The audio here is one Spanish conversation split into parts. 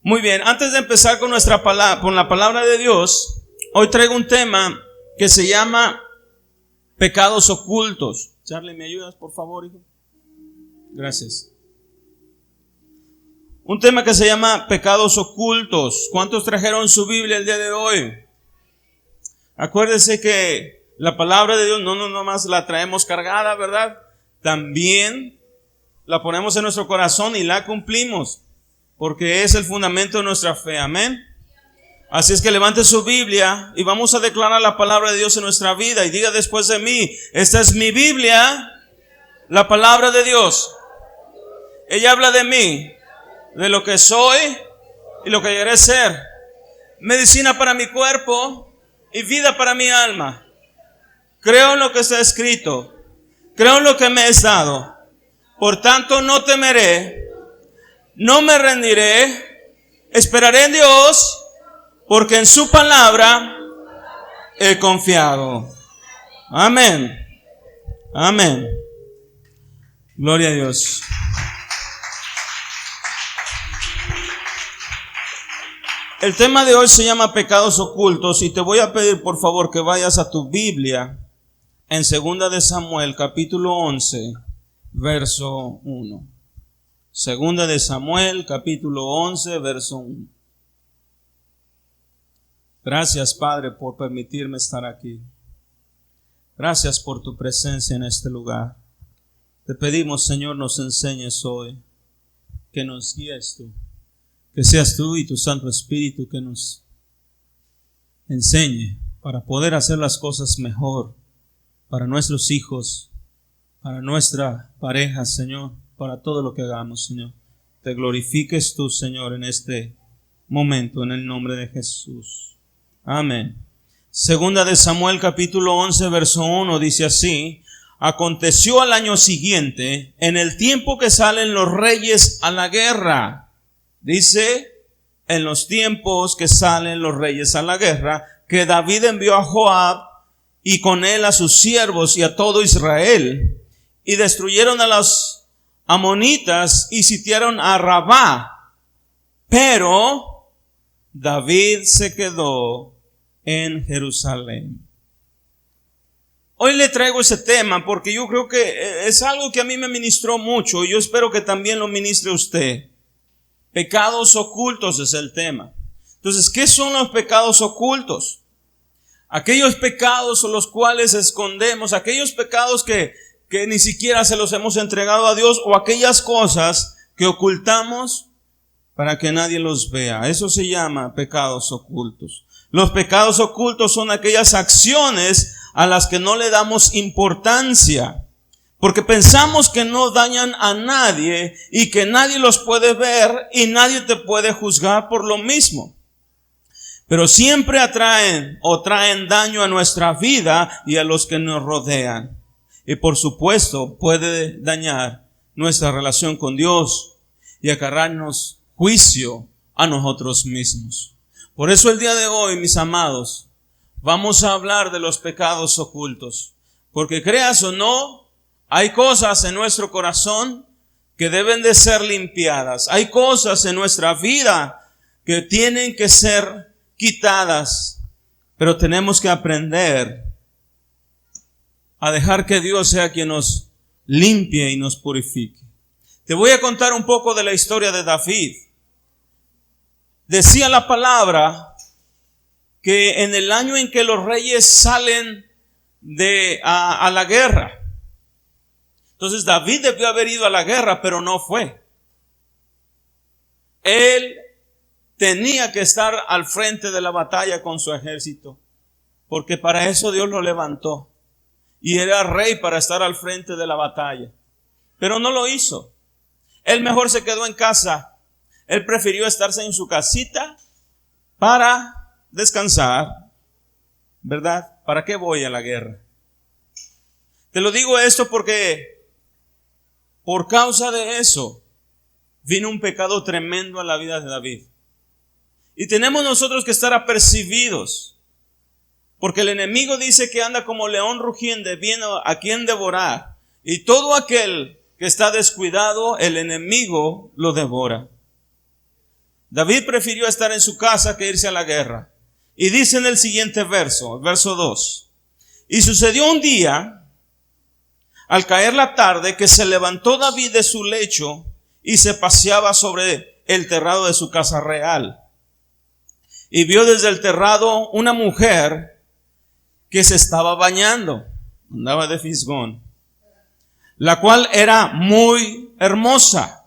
Muy bien, antes de empezar con con la palabra de Dios, hoy traigo un tema que se llama pecados ocultos. Charlie, ¿me ayudas, por favor, hijo? Gracias. Un tema que se llama pecados ocultos. ¿Cuántos trajeron su Biblia el día de hoy? Acuérdese que la palabra de Dios no nomás la traemos cargada, ¿verdad? También la ponemos en nuestro corazón y la cumplimos, porque es el fundamento de nuestra fe. Amén. Así es que levante su Biblia y vamos a declarar la palabra de Dios en nuestra vida. Y diga después de mí: esta es mi Biblia, la palabra de Dios. Ella habla de mí, de lo que soy y lo que llegaré a ser. Medicina para mi cuerpo y vida para mi alma. Creo en lo que está escrito. Creo en lo que me es dado. Por tanto no temeré, no me rendiré, esperaré en Dios, porque en su palabra he confiado. Amén. Amén. Gloria a Dios. El tema de hoy se llama pecados ocultos y te voy a pedir por favor que vayas a tu Biblia en 2 de Samuel capítulo 11 verso 1. 2 de Samuel capítulo 11 verso 1. Gracias, Padre, por permitirme estar aquí. Gracias por tu presencia en este lugar. Te pedimos, Señor, nos enseñes hoy, que nos guíes tú, que seas tú y tu Santo Espíritu que nos enseñe para poder hacer las cosas mejor para nuestros hijos, para nuestra pareja, Señor, para todo lo que hagamos, Señor. Te glorifiques tú, Señor, en este momento, en el nombre de Jesús. Amén. 2 de Samuel capítulo 11 verso 1 dice así: aconteció al año siguiente, en el tiempo que salen los reyes a la guerra. Dice, en los tiempos que salen los reyes a la guerra, que David envió a Joab y con él a sus siervos y a todo Israel, y destruyeron a los amonitas y sitiaron a Rabá. Pero David se quedó en Jerusalén. Hoy le traigo ese tema porque yo creo que es algo que a mí me ministró mucho y yo espero que también lo ministre usted. Pecados ocultos es el tema. Entonces, ¿qué son los pecados ocultos? Aquellos pecados los cuales escondemos, aquellos pecados que ni siquiera se los hemos entregado a Dios, o aquellas cosas que ocultamos para que nadie los vea. Eso se llama pecados ocultos. Los pecados ocultos son aquellas acciones a las que no le damos importancia, porque pensamos que no dañan a nadie y que nadie los puede ver y nadie te puede juzgar por lo mismo. Pero siempre traen daño a nuestra vida y a los que nos rodean. Y por supuesto puede dañar nuestra relación con Dios y acarrearnos juicio a nosotros mismos. Por eso el día de hoy, mis amados, vamos a hablar de los pecados ocultos. Porque creas o no, hay cosas en nuestro corazón que deben de ser limpiadas. Hay cosas en nuestra vida que tienen que ser quitadas. Pero tenemos que aprender a dejar que Dios sea quien nos limpie y nos purifique. Te voy a contar un poco de la historia de David. Decía la palabra que en el año en que los reyes salen a la guerra, entonces David debió haber ido a la guerra, pero no fue. Él tenía que estar al frente de la batalla con su ejército, porque para eso Dios lo levantó. Y era rey para estar al frente de la batalla. Pero no lo hizo. Él mejor se quedó en casa. Él prefirió estarse en su casita para descansar. ¿Verdad? ¿Para qué voy a la guerra? Te lo digo esto porque por causa de eso vino un pecado tremendo a la vida de David. Y tenemos nosotros que estar apercibidos. Porque el enemigo dice que anda como león rugiente, viendo a quien devorar. Y todo aquel que está descuidado, el enemigo lo devora. David prefirió estar en su casa que irse a la guerra. Y dice en el siguiente verso, el verso 2. Y sucedió un día, al caer la tarde, que se levantó David de su lecho y se paseaba sobre el terrado de su casa real. Y vio desde el terrado una mujer que se estaba bañando, andaba de fisgón, la cual era muy hermosa.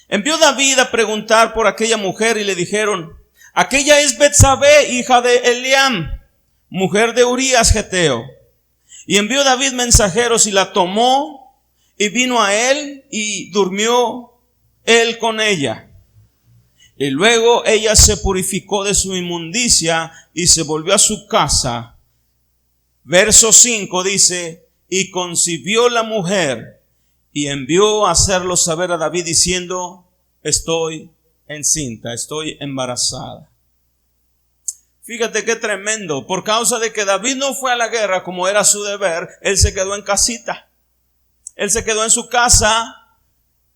Envió David a preguntar por aquella mujer y le dijeron: aquella es Betsabé, hija de Eliam, mujer de Urías Geteo. Y envió David mensajeros y la tomó y vino a él y durmió él con ella. Y luego ella se purificó de su inmundicia y se volvió a su casa. Verso 5 dice: y concibió la mujer y envió a hacerlo saber a David diciendo: estoy encinta, estoy embarazada. Fíjate qué tremendo. Por causa de que David no fue a la guerra como era su deber, él se quedó en casita. Él se quedó en su casa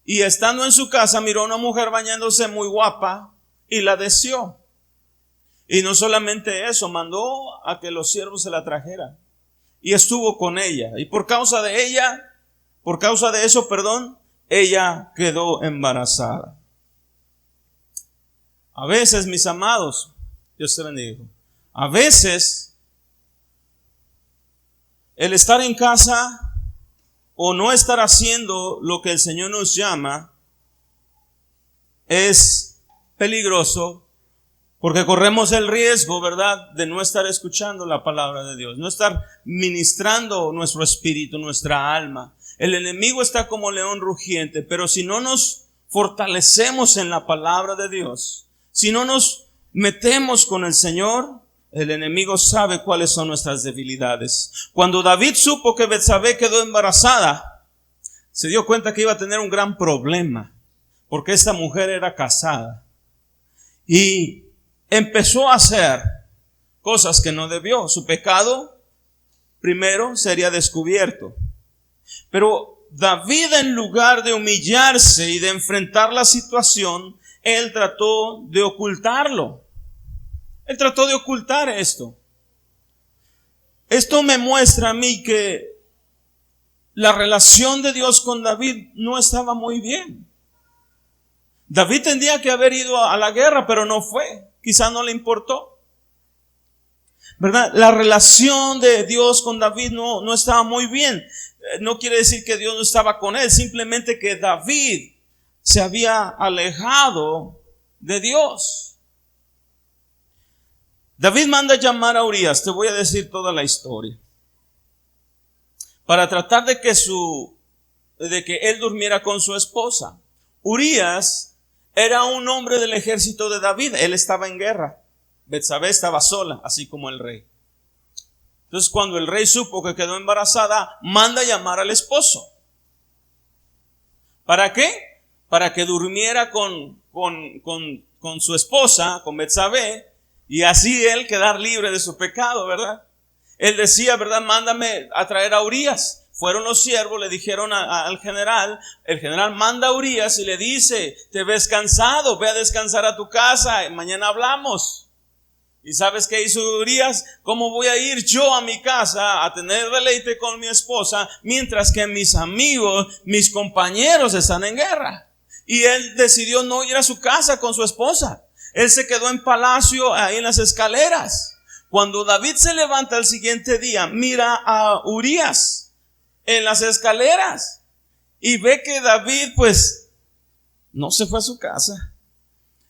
y estando en su casa miró a una mujer bañándose muy guapa y la deseó. Y no solamente eso, mandó a que los siervos se la trajeran y estuvo con ella. Y por causa de eso, ella quedó embarazada. A veces, mis amados, Dios te bendiga. A veces, el estar en casa o no estar haciendo lo que el Señor nos llama es peligroso, porque corremos el riesgo, ¿verdad?, de no estar escuchando la palabra de Dios, no estar ministrando nuestro espíritu, nuestra alma. El enemigo está como león rugiente, pero si no nos fortalecemos en la palabra de Dios, si no nos metemos con el Señor, el enemigo sabe cuáles son nuestras debilidades. Cuando David supo que Betsabé quedó embarazada, se dio cuenta que iba a tener un gran problema, porque esta mujer era casada. Y empezó a hacer cosas que no debió. Su pecado primero sería descubierto. Pero David, en lugar de humillarse y de enfrentar la situación, él trató de ocultarlo. Él trató de ocultar esto. Esto me muestra a mí que la relación de Dios con David no estaba muy bien. David tendría que haber ido a la guerra, pero no fue. Quizá no le importó, ¿verdad? La relación de Dios con David no estaba muy bien. No quiere decir que Dios no estaba con él, simplemente que David se había alejado de Dios. David manda llamar a Urías, te voy a decir toda la historia, para tratar de que él durmiera con su esposa. Urías era un hombre del ejército de David, él estaba en guerra. Betsabé estaba sola, así como el rey. Entonces, cuando el rey supo que quedó embarazada, manda llamar al esposo. ¿Para qué? Para que durmiera con su esposa, con Betsabé, y así él quedar libre de su pecado, ¿verdad? Él decía, ¿verdad?, mándame a traer a Urías. Fueron los siervos, le dijeron al general. El general manda a Urías y le dice: te ves cansado, ve a descansar a tu casa, mañana hablamos. ¿Y sabes qué hizo Urías? ¿Cómo voy a ir yo a mi casa a tener deleite con mi esposa mientras que mis amigos, mis compañeros están en guerra? Y él decidió no ir a su casa con su esposa. Él se quedó en palacio, ahí en las escaleras. Cuando David se levanta el siguiente día, mira a Urías en las escaleras y ve que David pues no se fue a su casa.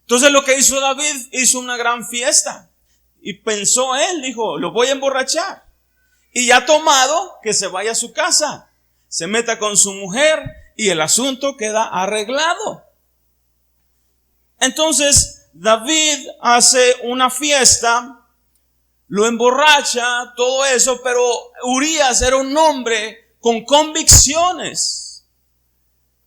Entonces lo que hizo David, hizo una gran fiesta. Y pensó él, dijo: lo voy a emborrachar. Y ya tomado, que se vaya a su casa, se meta con su mujer y el asunto queda arreglado. Entonces David hace una fiesta, lo emborracha, todo eso, pero Urías era un hombre con convicciones.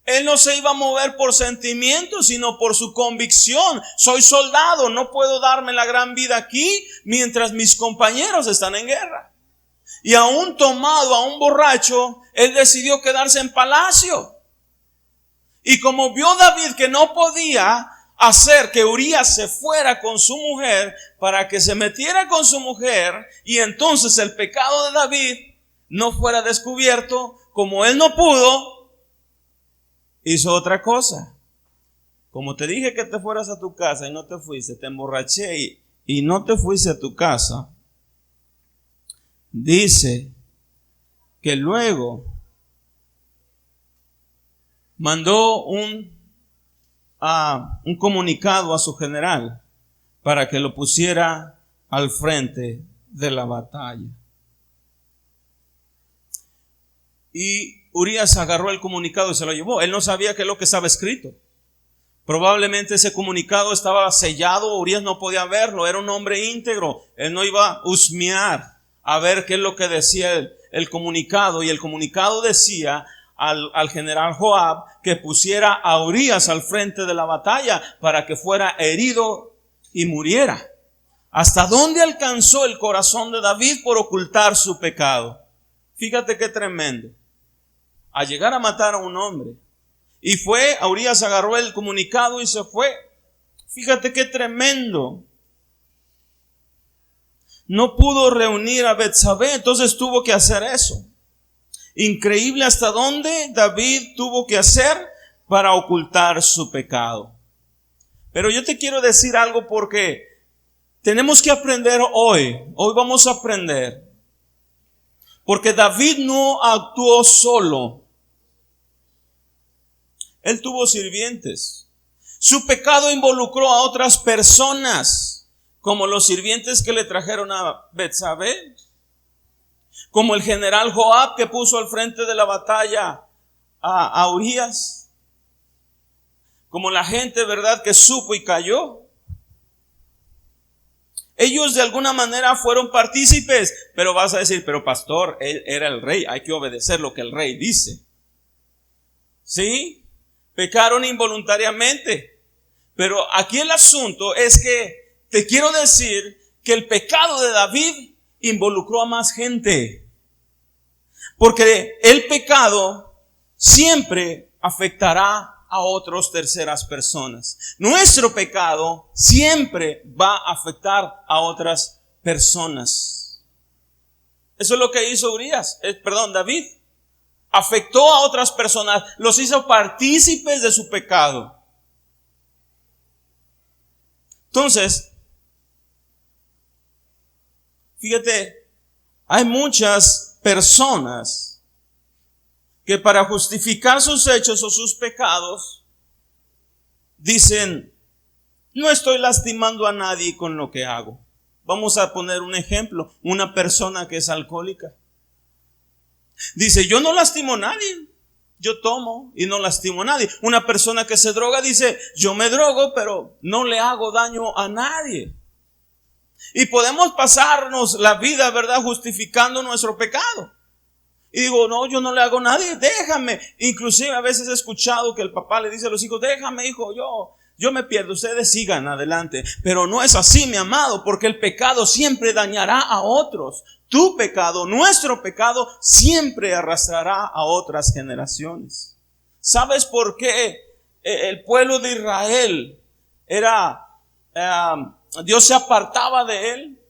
Él no se iba a mover por sentimientos, sino por su convicción. Soy soldado, no puedo darme la gran vida aquí mientras mis compañeros están en guerra. Y aún tomado, aún borracho, él decidió quedarse en palacio. Y como vio David que no podía hacer que Urías se fuera con su mujer para que se metiera con su mujer y entonces el pecado de David no fuera descubierto. Como él no pudo, hizo otra cosa. Como te dije que te fueras a tu casa y no te fuiste, te emborraché y no te fuiste a tu casa, dice que luego mandó un comunicado a su general para que lo pusiera al frente de la batalla. Y Urías agarró el comunicado y se lo llevó. Él no sabía qué es lo que estaba escrito. Probablemente ese comunicado estaba sellado, Urías no podía verlo, era un hombre íntegro. Él no iba a husmear a ver qué es lo que decía el comunicado. Y el comunicado decía al general Joab que pusiera a Urías al frente de la batalla para que fuera herido y muriera. ¿Hasta dónde alcanzó el corazón de David por ocultar su pecado? Fíjate qué tremendo. A llegar a matar a un hombre. Y fue, Urías agarró el comunicado y se fue. Fíjate qué tremendo. No pudo reunir a Betsabé, entonces tuvo que hacer eso. Increíble hasta dónde David tuvo que hacer para ocultar su pecado. Pero yo te quiero decir algo porque tenemos que aprender hoy. Hoy vamos a aprender. Porque David no actuó solo. Él tuvo sirvientes. Su pecado involucró a otras personas, como los sirvientes que le trajeron a Betsabé, como el general Joab que puso al frente de la batalla a Urías, como la gente, ¿verdad?, que supo y cayó. Ellos de alguna manera fueron partícipes, pero vas a decir, pero pastor, él era el rey, hay que obedecer lo que el rey dice. ¿Sí? Pecaron involuntariamente. Pero aquí el asunto es que te quiero decir que el pecado de David involucró a más gente. Porque el pecado siempre afectará a otras terceras personas. Nuestro pecado siempre va a afectar a otras personas. Eso es lo que hizo David. Afectó a otras personas, los hizo partícipes de su pecado. Entonces, fíjate, hay muchas personas que para justificar sus hechos o sus pecados dicen, no estoy lastimando a nadie con lo que hago. Vamos a poner un ejemplo, una persona que es alcohólica. Dice, yo no lastimo a nadie, yo tomo y no lastimo a nadie. Una persona que se droga dice, yo me drogo, pero no le hago daño a nadie. Y podemos pasarnos la vida, ¿verdad?, justificando nuestro pecado. Y digo, no, yo no le hago a nadie, déjame. Inclusive a veces he escuchado que el papá le dice a los hijos, déjame, hijo, yo me pierdo, ustedes sigan adelante. Pero no es así, mi amado, porque el pecado siempre dañará a otros. Tu pecado, nuestro pecado, siempre arrastrará a otras generaciones. ¿Sabes por qué el pueblo de Israel Dios se apartaba de él?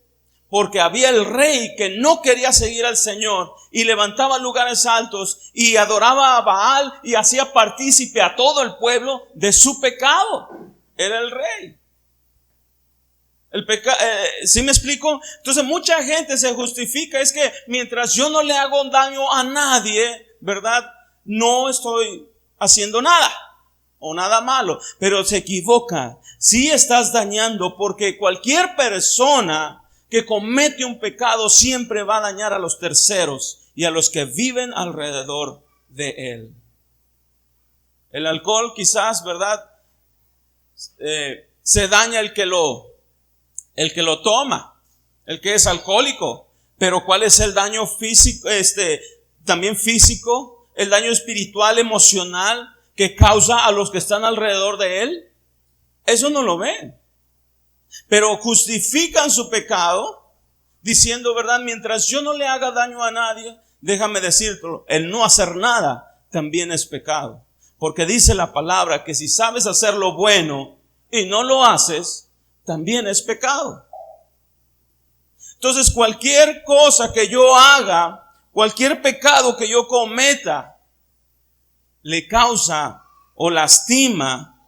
Porque había el rey que no quería seguir al Señor y levantaba lugares altos y adoraba a Baal y hacía partícipe a todo el pueblo de su pecado. Era el rey. ¿Sí me explico? Entonces mucha gente se justifica, es que mientras yo no le hago daño a nadie, ¿verdad?, no estoy haciendo nada o nada malo. Pero se equivoca. Sí estás dañando, porque cualquier persona que comete un pecado siempre va a dañar a los terceros y a los que viven alrededor de él. El alcohol quizás, ¿verdad?, se daña el que lo toma, el que es alcohólico. Pero ¿cuál es el daño físico, también físico, el daño espiritual, emocional que causa a los que están alrededor de él? Eso no lo ven. Pero justifican su pecado diciendo, ¿verdad?, mientras yo no le haga daño a nadie, déjame decirte, el no hacer nada también es pecado. Porque dice la palabra que si sabes hacer lo bueno, y no lo haces, también es pecado. Entonces cualquier cosa que yo haga, cualquier pecado que yo cometa, le causa o lastima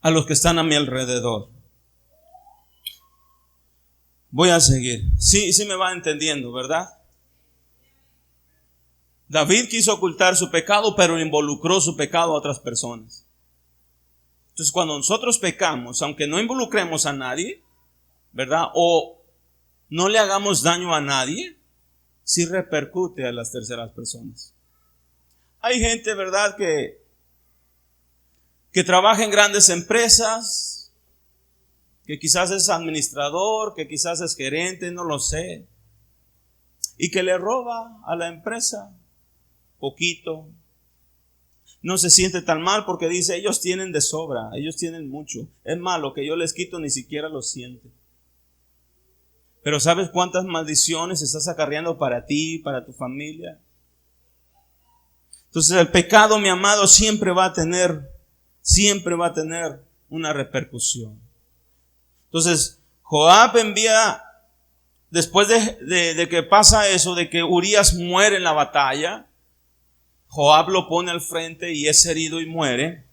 a los que están a mi alrededor. Voy a seguir. Sí me va entendiendo, ¿verdad? David quiso ocultar su pecado, pero involucró su pecado a otras personas. Entonces, cuando nosotros pecamos, aunque no involucremos a nadie, ¿verdad? O no le hagamos daño a nadie, sí repercute a las terceras personas. Hay gente, ¿verdad?, que trabaja en grandes empresas, que quizás es administrador, que quizás es gerente, no lo sé, y que le roba a la empresa poquito. No se siente tan mal porque dice, ellos tienen de sobra, ellos tienen mucho. Es malo que yo les quito, ni siquiera lo siente. Pero ¿sabes cuántas maldiciones estás acarreando para ti, para tu familia? Entonces el pecado, mi amado, siempre va a tener una repercusión. Entonces Joab envía, después de que pasa eso, de que Urías muere en la batalla, Joab lo pone al frente y es herido y muere.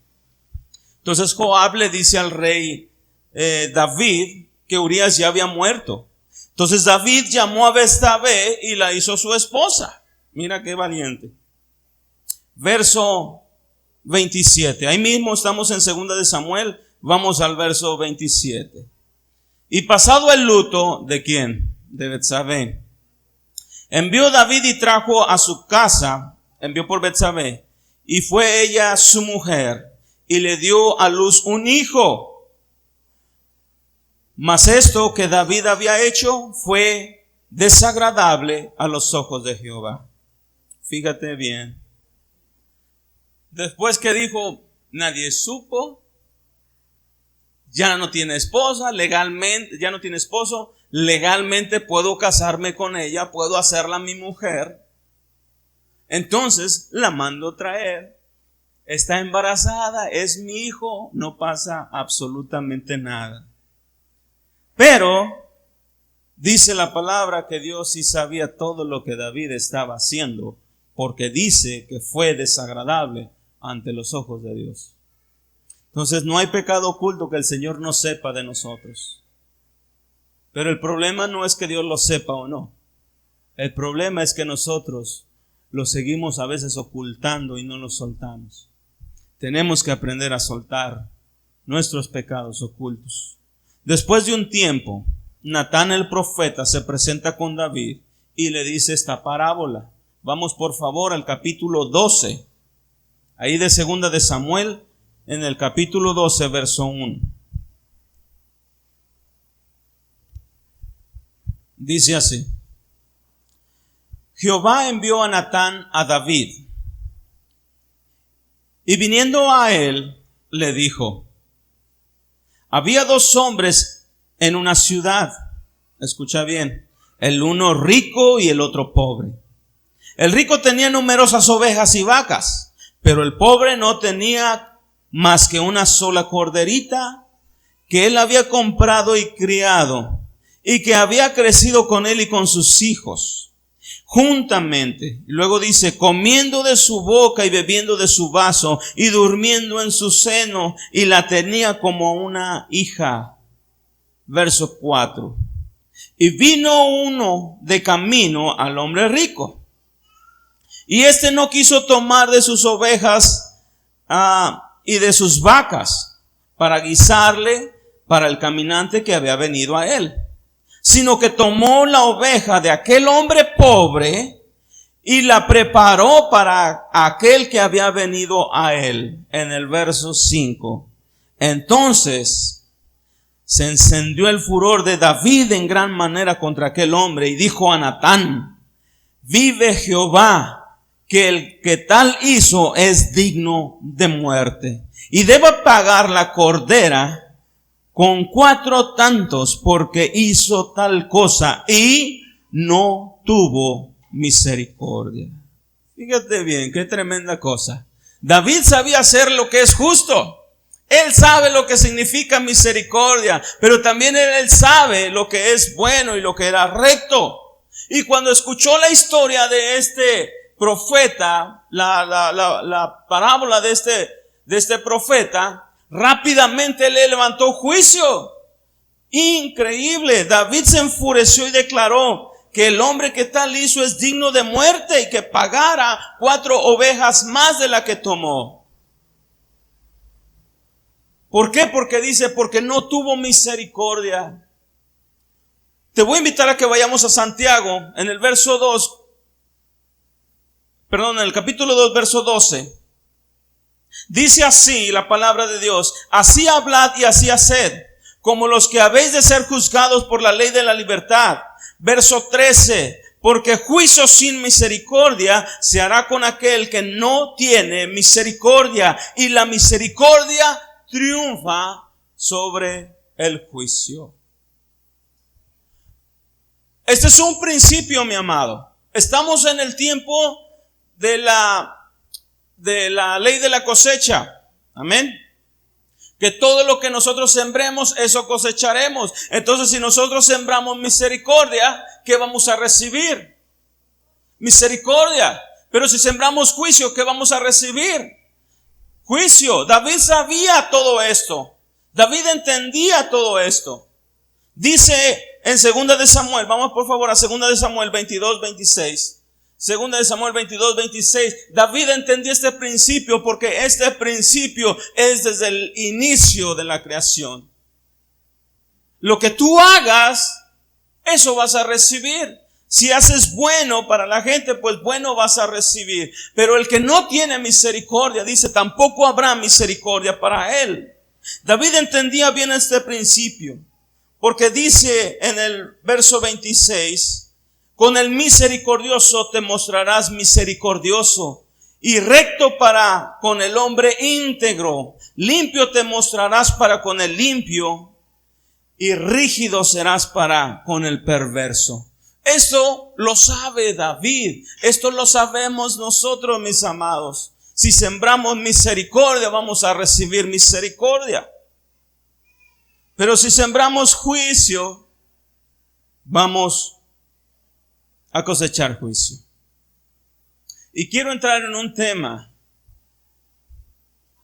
Entonces Joab le dice al rey David que Urías ya había muerto. Entonces David llamó a Betsabé y la hizo su esposa. Mira qué valiente. Verso 27. Ahí mismo estamos en 2 de Samuel. Vamos al verso 27. Y pasado el luto, ¿de quién? De Betsabé. Envió David y trajo a su casa, envió por Betsabé, y fue ella su mujer, y le dio a luz un hijo. Mas esto que David había hecho fue desagradable a los ojos de Jehová. Fíjate bien. Después que dijo, nadie supo, ya no tiene esposa, legalmente, ya no tiene esposo, legalmente puedo casarme con ella, puedo hacerla mi mujer. Entonces la mando traer, está embarazada, es mi hijo, no pasa absolutamente nada. Pero dice la palabra que Dios sí sabía todo lo que David estaba haciendo, porque dice que fue desagradable ante los ojos de Dios. Entonces no hay pecado oculto que el Señor no sepa de nosotros. Pero el problema no es que Dios lo sepa o no. El problema es que nosotros lo seguimos a veces ocultando y no lo soltamos. Tenemos que aprender a soltar nuestros pecados ocultos. Después de un tiempo, Natán el profeta se presenta con David y le dice esta parábola. Vamos por favor al capítulo 12. Ahí de 2 de Samuel, en el capítulo 12, verso 1. Dice así. Jehová envió a Natán a David, y viniendo a él, le dijo, había 2 hombres en una ciudad, escucha bien, el uno rico y el otro pobre. El rico tenía numerosas ovejas y vacas, pero el pobre no tenía más que una sola corderita que él había comprado y criado, y que había crecido con él y con sus hijos juntamente. Y luego dice, comiendo de su boca y bebiendo de su vaso y durmiendo en su seno, y la tenía como una hija. Verso 4. Y vino uno de camino al hombre rico, y éste no quiso tomar de sus ovejas y de sus vacas para guisarle para el caminante que había venido a él, sino que tomó la oveja de aquel hombre pobre y la preparó para aquel que había venido a él. En el verso 5. Entonces se encendió el furor de David en gran manera contra aquel hombre y dijo a Natán, vive Jehová, que el que tal hizo es digno de muerte, y debe pagar la cordera con 4 tantos, porque hizo tal cosa y no tuvo misericordia. Fíjate bien, qué tremenda cosa. David sabía hacer lo que es justo. Él sabe lo que significa misericordia, pero también Él sabe lo que es bueno y lo que era recto. Y cuando escuchó la historia de este profeta, la parábola de este profeta, rápidamente le levantó juicio. Increíble. David se enfureció y declaró que el hombre que tal hizo es digno de muerte y que pagara 4 ovejas más de la que tomó. ¿Por qué? Porque dice, porque no tuvo misericordia. Te voy a invitar a que vayamos a Santiago en el en el capítulo 2, verso 12. Dice así la palabra de Dios: así hablad y así haced, como los que habéis de ser juzgados por la ley de la libertad. Verso 13. Porque juicio sin misericordia se hará con aquel que no tiene misericordia, y la misericordia triunfa sobre el juicio. Este es un principio, mi amado. Estamos en el tiempo de la ley de la cosecha. Amén. Que todo lo que nosotros sembremos, eso cosecharemos. Entonces, si nosotros sembramos misericordia, ¿qué vamos a recibir? Misericordia. Pero si sembramos juicio, ¿qué vamos a recibir? Juicio. David sabía todo esto. David entendía todo esto. Dice en 2 de Samuel, vamos por favor a 2 de Samuel 22, 26. 2 de Samuel 22, 26. David entendió este principio porque este principio es desde el inicio de la creación. Lo que tú hagas, eso vas a recibir. Si haces bueno para la gente, pues bueno vas a recibir. Pero el que no tiene misericordia, dice, tampoco habrá misericordia para él. David entendía bien este principio, porque dice en el verso 26, con el misericordioso te mostrarás misericordioso, y recto para con el hombre íntegro. Limpio te mostrarás para con el limpio, y rígido serás para con el perverso. Esto lo sabe David. Esto lo sabemos nosotros, mis amados. Si sembramos misericordia, vamos a recibir misericordia. Pero si sembramos juicio, vamos a cosechar juicio. Y quiero entrar en un tema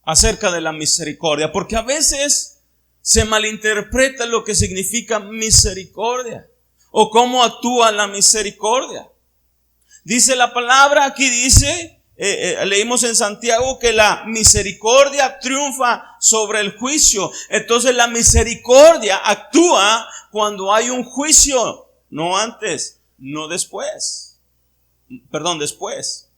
acerca de la misericordia, porque a veces se malinterpreta lo que significa misericordia o cómo actúa la misericordia. Dice la palabra, aquí dice, leímos en Santiago que la misericordia triunfa sobre el juicio. Entonces la misericordia actúa cuando hay un juicio, no antes, no después. Después,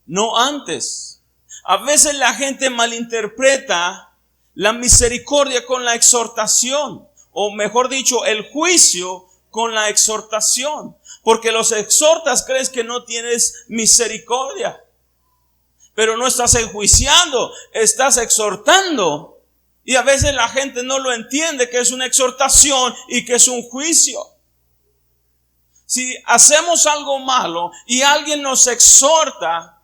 no antes. A veces la gente malinterpreta la misericordia con la exhortación, o mejor dicho, el juicio con la exhortación. Porque los exhortas, crees que no tienes misericordia, pero no estás enjuiciando, estás exhortando. Y a veces la gente no lo entiende, que es una exhortación y que es un juicio. Si hacemos algo malo y alguien nos exhorta,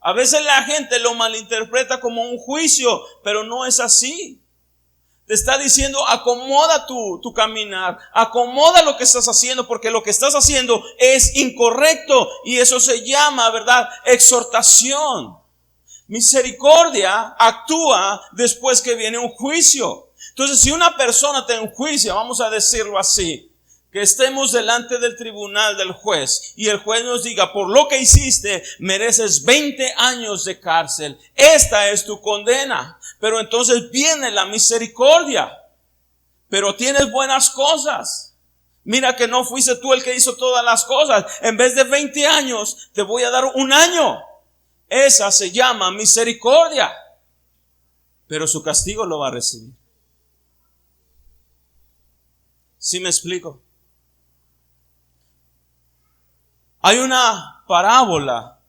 a veces la gente lo malinterpreta como un juicio, pero no es así. Te está diciendo, acomoda tu caminar, acomoda lo que estás haciendo, porque lo que estás haciendo es incorrecto, y eso se llama, ¿verdad?, exhortación. Misericordia actúa después que viene un juicio. Entonces, si una persona te enjuicia, vamos a decirlo así, que estemos delante del tribunal del juez y el juez nos diga, por lo que hiciste mereces 20 años de cárcel, esta es tu condena. Pero entonces viene la misericordia, pero tienes buenas cosas. Mira que no fuiste tú el que hizo todas las cosas. En vez de 20 años, te voy a dar 1 año. Esa se llama misericordia, pero su castigo lo va a recibir. ¿Sí me explico? Hay una parábola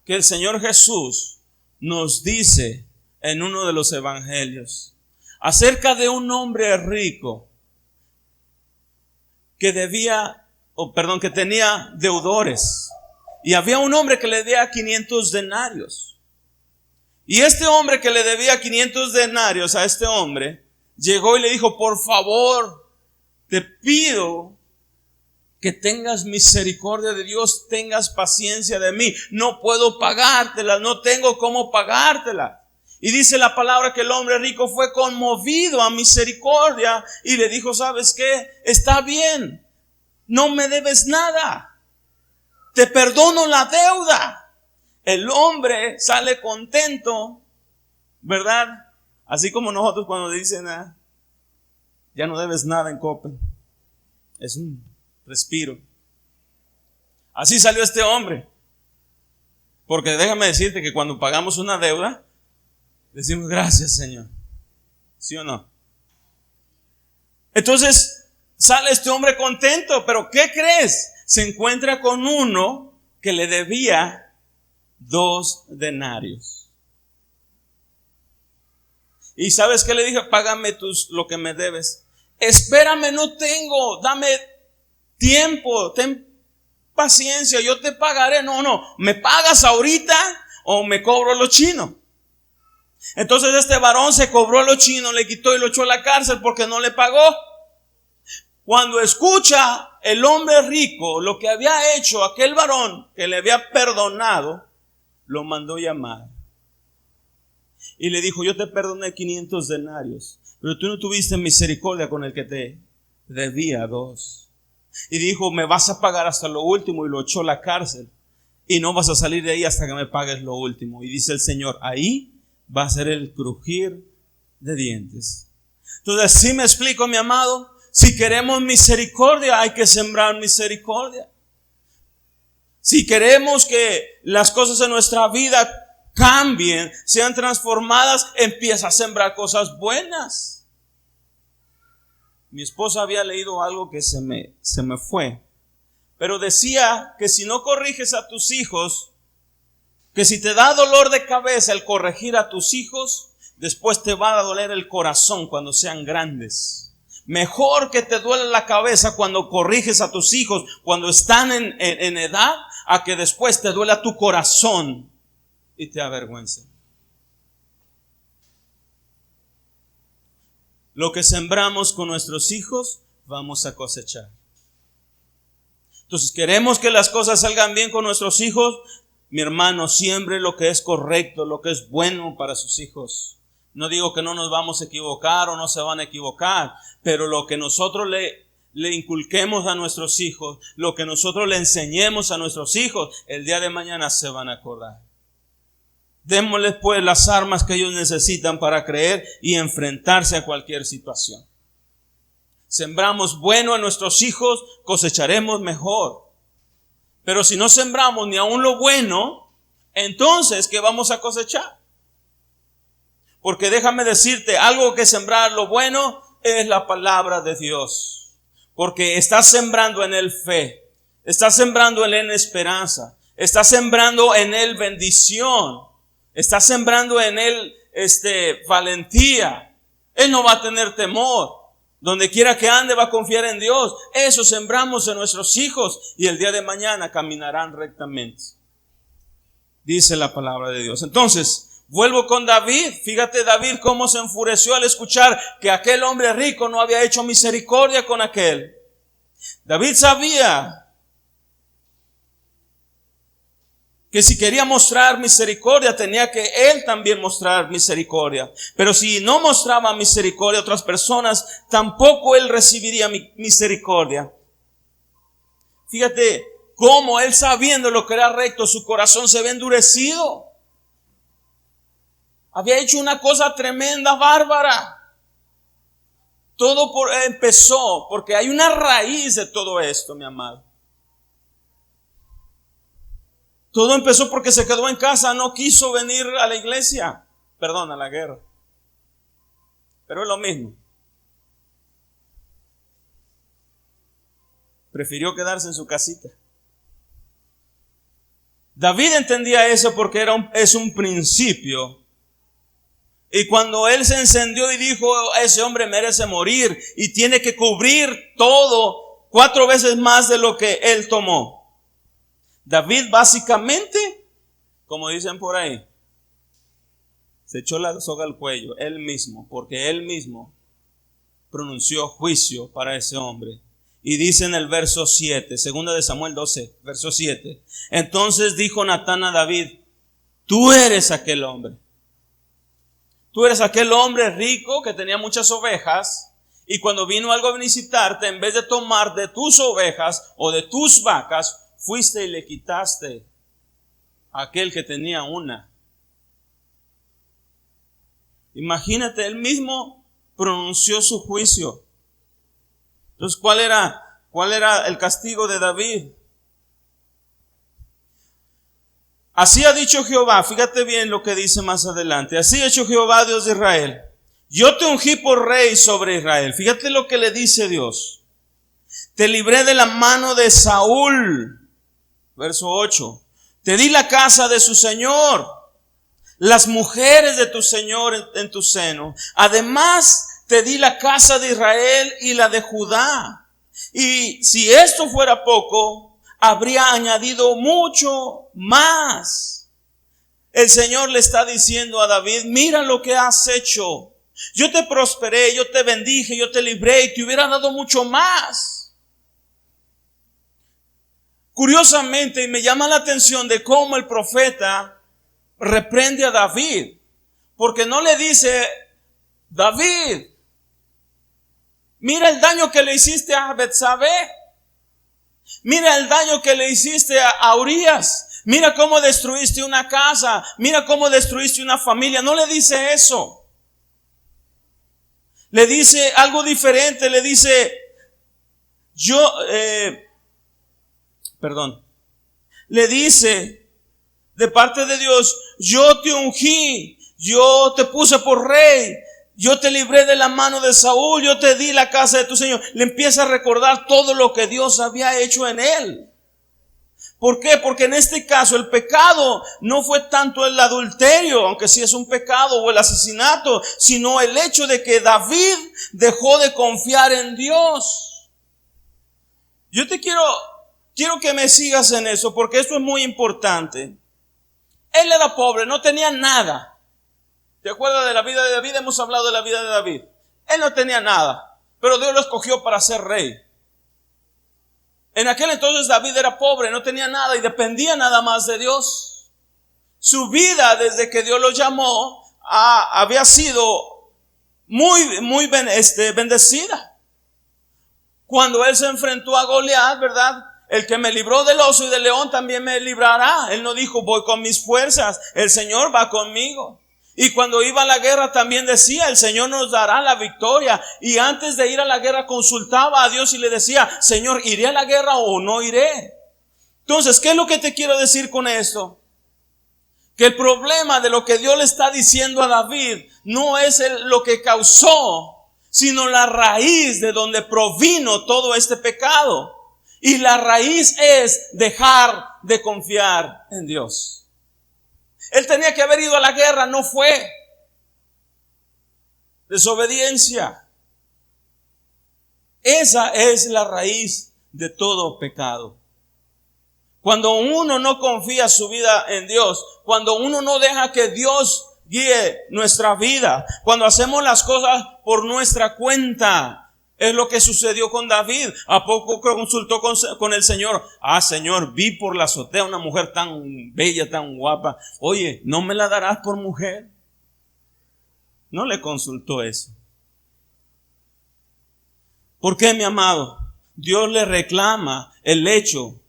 que el Señor Jesús nos dice en uno de los evangelios acerca de un hombre rico que tenía deudores, y había un hombre que le debía 500 denarios, Y este hombre que le debía 500 denarios a este hombre, llegó y le dijo: por favor, te pido que tengas misericordia de Dios, tengas paciencia de mí. No puedo pagártela, no tengo cómo pagártela. Y dice la palabra que el hombre rico fue conmovido a misericordia y le dijo: ¿sabes qué? Está bien, no me debes nada, te perdono la deuda. El hombre sale contento, ¿verdad? Así como nosotros cuando dicen: ya no debes nada en Coppel. Es un respiro. Así salió este hombre. Porque déjame decirte que cuando pagamos una deuda, decimos: gracias, Señor. ¿Sí o no? Entonces sale este hombre contento. Pero ¿qué crees? Se encuentra con uno que le debía 2 denarios. ¿Y sabes qué le dije? Págame lo que me debes. Espérame, no tengo, dame tiempo, ten paciencia, yo te pagaré. No, me pagas ahorita o me cobro lo chino. Entonces este varón se cobró lo chino, le quitó y lo echó a la cárcel porque no le pagó. Cuando escucha el hombre rico lo que había hecho aquel varón que le había perdonado, lo mandó llamar y le dijo: yo te perdoné 500 denarios, pero tú no tuviste misericordia con el que te debía 2. Y dijo: me vas a pagar hasta lo último, y lo echó a la cárcel y no vas a salir de ahí hasta que me pagues lo último. Y dice el Señor: ahí va a ser el crujir de dientes. Entonces, ¿sí me explico, mi amado? Si queremos misericordia, hay que sembrar misericordia. Si queremos que las cosas en nuestra vida cambien, sean transformadas, empieza a sembrar cosas buenas. Mi esposa había leído algo que se me fue, pero decía que si no corriges a tus hijos, que si te da dolor de cabeza el corregir a tus hijos, después te va a doler el corazón cuando sean grandes. Mejor que te duele la cabeza cuando corriges a tus hijos cuando están en edad, a que después te duela tu corazón y te avergüence. Lo que sembramos con nuestros hijos, vamos a cosechar. Entonces, queremos que las cosas salgan bien con nuestros hijos. Mi hermano, siembre lo que es correcto, lo que es bueno para sus hijos. No digo que no nos vamos a equivocar o no se van a equivocar, pero lo que nosotros le inculquemos a nuestros hijos, lo que nosotros le enseñemos a nuestros hijos, el día de mañana se van a acordar. Démosles pues las armas que ellos necesitan para creer y enfrentarse a cualquier situación. Sembramos bueno a nuestros hijos, cosecharemos mejor. Pero si no sembramos ni aún lo bueno, entonces ¿qué vamos a cosechar? Porque déjame decirte, algo que sembrar lo bueno es la palabra de Dios. Porque estás sembrando en él fe, estás sembrando en él esperanza, estás sembrando en él bendición, estás sembrando en él valentía. Él no va a tener temor. Donde quiera que ande va a confiar en Dios. Eso sembramos en nuestros hijos y el día de mañana caminarán rectamente. Dice la palabra de Dios. Entonces, vuelvo con David. Fíjate David cómo se enfureció al escuchar que aquel hombre rico no había hecho misericordia con aquel. David sabía que si quería mostrar misericordia, tenía que él también mostrar misericordia. Pero si no mostraba misericordia a otras personas, tampoco él recibiría misericordia. Fíjate cómo él, sabiendo lo que era recto, su corazón se ve endurecido. Había hecho una cosa tremenda, bárbara. Todo empezó porque hay una raíz de todo esto, mi amado. Todo empezó porque se quedó en casa, no quiso venir a la iglesia, a la guerra. Pero es lo mismo. Prefirió quedarse en su casita. David entendía eso porque es un principio. Y cuando él se encendió y dijo: ese hombre merece morir y tiene que cubrir todo 4 veces más de lo que él tomó. David básicamente, como dicen por ahí, Se echó la soga al cuello, él mismo, porque él mismo pronunció juicio para ese hombre. Y dice en el verso 7, segunda de Samuel 12, verso 7. Entonces dijo Natán a David: tú eres aquel hombre. Tú eres aquel hombre rico que tenía muchas ovejas, y cuando vino algo a visitarte, en vez de tomar de tus ovejas o de tus vacas, fuiste y le quitaste a aquel que tenía una. Imagínate, él mismo pronunció su juicio. Entonces, ¿cuál era el castigo de David? Así ha dicho Jehová, fíjate bien lo que dice más adelante. Así ha dicho Jehová, Dios de Israel: yo te ungí por rey sobre Israel. Fíjate lo que le dice Dios. Te libré de la mano de Saúl. Verso 8. Te di la casa de su señor, las mujeres de tu señor en tu seno. Además, te di la casa de Israel y la de Judá. Y si esto fuera poco, habría añadido mucho más. El Señor le está diciendo a David: mira lo que has hecho. Yo te prosperé, yo te bendije, yo te libré y te hubiera dado mucho más. Curiosamente, y me llama la atención de cómo el profeta reprende a David, porque no le dice: David, mira el daño que le hiciste a Betsabé. Mira el daño que le hiciste a Urías. Mira cómo destruiste una casa. Mira cómo destruiste una familia. No le dice eso. Le dice algo diferente. Le dice: le dice de parte de Dios: yo te ungí, yo te puse por rey, yo te libré de la mano de Saúl, yo te di la casa de tu Señor. Le empieza a recordar todo lo que Dios había hecho en él. ¿Por qué? Porque en este caso el pecado no fue tanto el adulterio, aunque sí es un pecado, o el asesinato, sino el hecho de que David dejó de confiar en Dios. Yo te quiero que me sigas en eso, porque esto es muy importante. Él era pobre, no tenía nada. ¿Te acuerdas de la vida de David? Hemos hablado de la vida de David. Él no tenía nada, pero Dios lo escogió para ser rey. En aquel entonces David era pobre, no tenía nada y dependía nada más de Dios. Su vida, desde que Dios lo llamó, había sido muy bendecida. Cuando él se enfrentó a Goliat, ¿verdad? El que me libró del oso y del león también me librará. Él no dijo: voy con mis fuerzas, el Señor va conmigo. Y cuando iba a la guerra también decía: el Señor nos dará la victoria. Y antes de ir a la guerra consultaba a Dios y le decía: Señor, ¿iré a la guerra o no iré? Entonces, ¿qué es lo que te quiero decir con esto? Que el problema de lo que Dios le está diciendo a David no es lo que causó, sino la raíz de donde provino todo este pecado. Y la raíz es dejar de confiar en Dios. Él tenía que haber ido a la guerra, no fue. Desobediencia. Esa es la raíz de todo pecado. Cuando uno no confía su vida en Dios, cuando uno no deja que Dios guíe nuestra vida, cuando hacemos las cosas por nuestra cuenta, es lo que sucedió con David. ¿A poco consultó con el Señor? Señor, vi por la azotea una mujer tan bella, tan guapa. Oye, ¿no me la darás por mujer? No le consultó eso. ¿Por qué, mi amado? Dios le reclama el hecho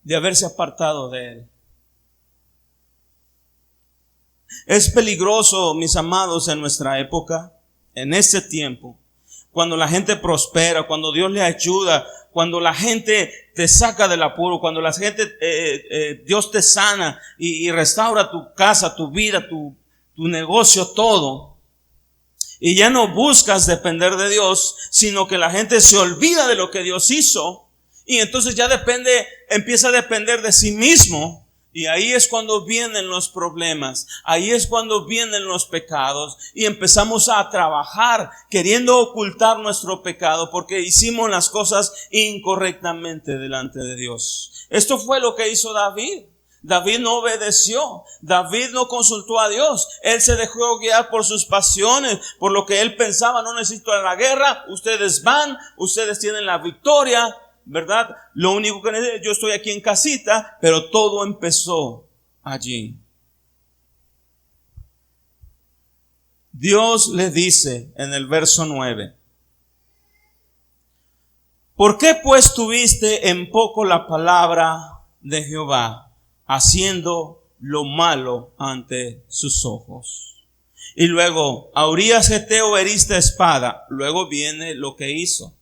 de haberse apartado de él. Es peligroso, mis amados, en nuestra época, en este tiempo, cuando la gente prospera, cuando Dios le ayuda, cuando la gente te saca del apuro, cuando la gente, Dios te sana y restaura tu casa, tu vida, tu negocio, todo. Y ya no buscas depender de Dios, sino que la gente se olvida de lo que Dios hizo. Y entonces ya empieza a depender de sí mismo. Y ahí es cuando vienen los problemas, ahí es cuando vienen los pecados y empezamos a trabajar queriendo ocultar nuestro pecado porque hicimos las cosas incorrectamente delante de Dios. Esto fue lo que hizo David. David no obedeció. David no consultó a Dios. Él se dejó guiar por sus pasiones, por lo que él pensaba: no necesito la guerra, ustedes van, ustedes tienen la victoria, ¿verdad? Lo único que necesito, yo estoy aquí en casita. Pero todo empezó allí. Dios le dice en el verso 9: ¿por qué pues tuviste en poco la palabra de Jehová, haciendo lo malo ante sus ojos? Y luego, a Urías Geteo heriste a espada. Luego viene lo que hizo.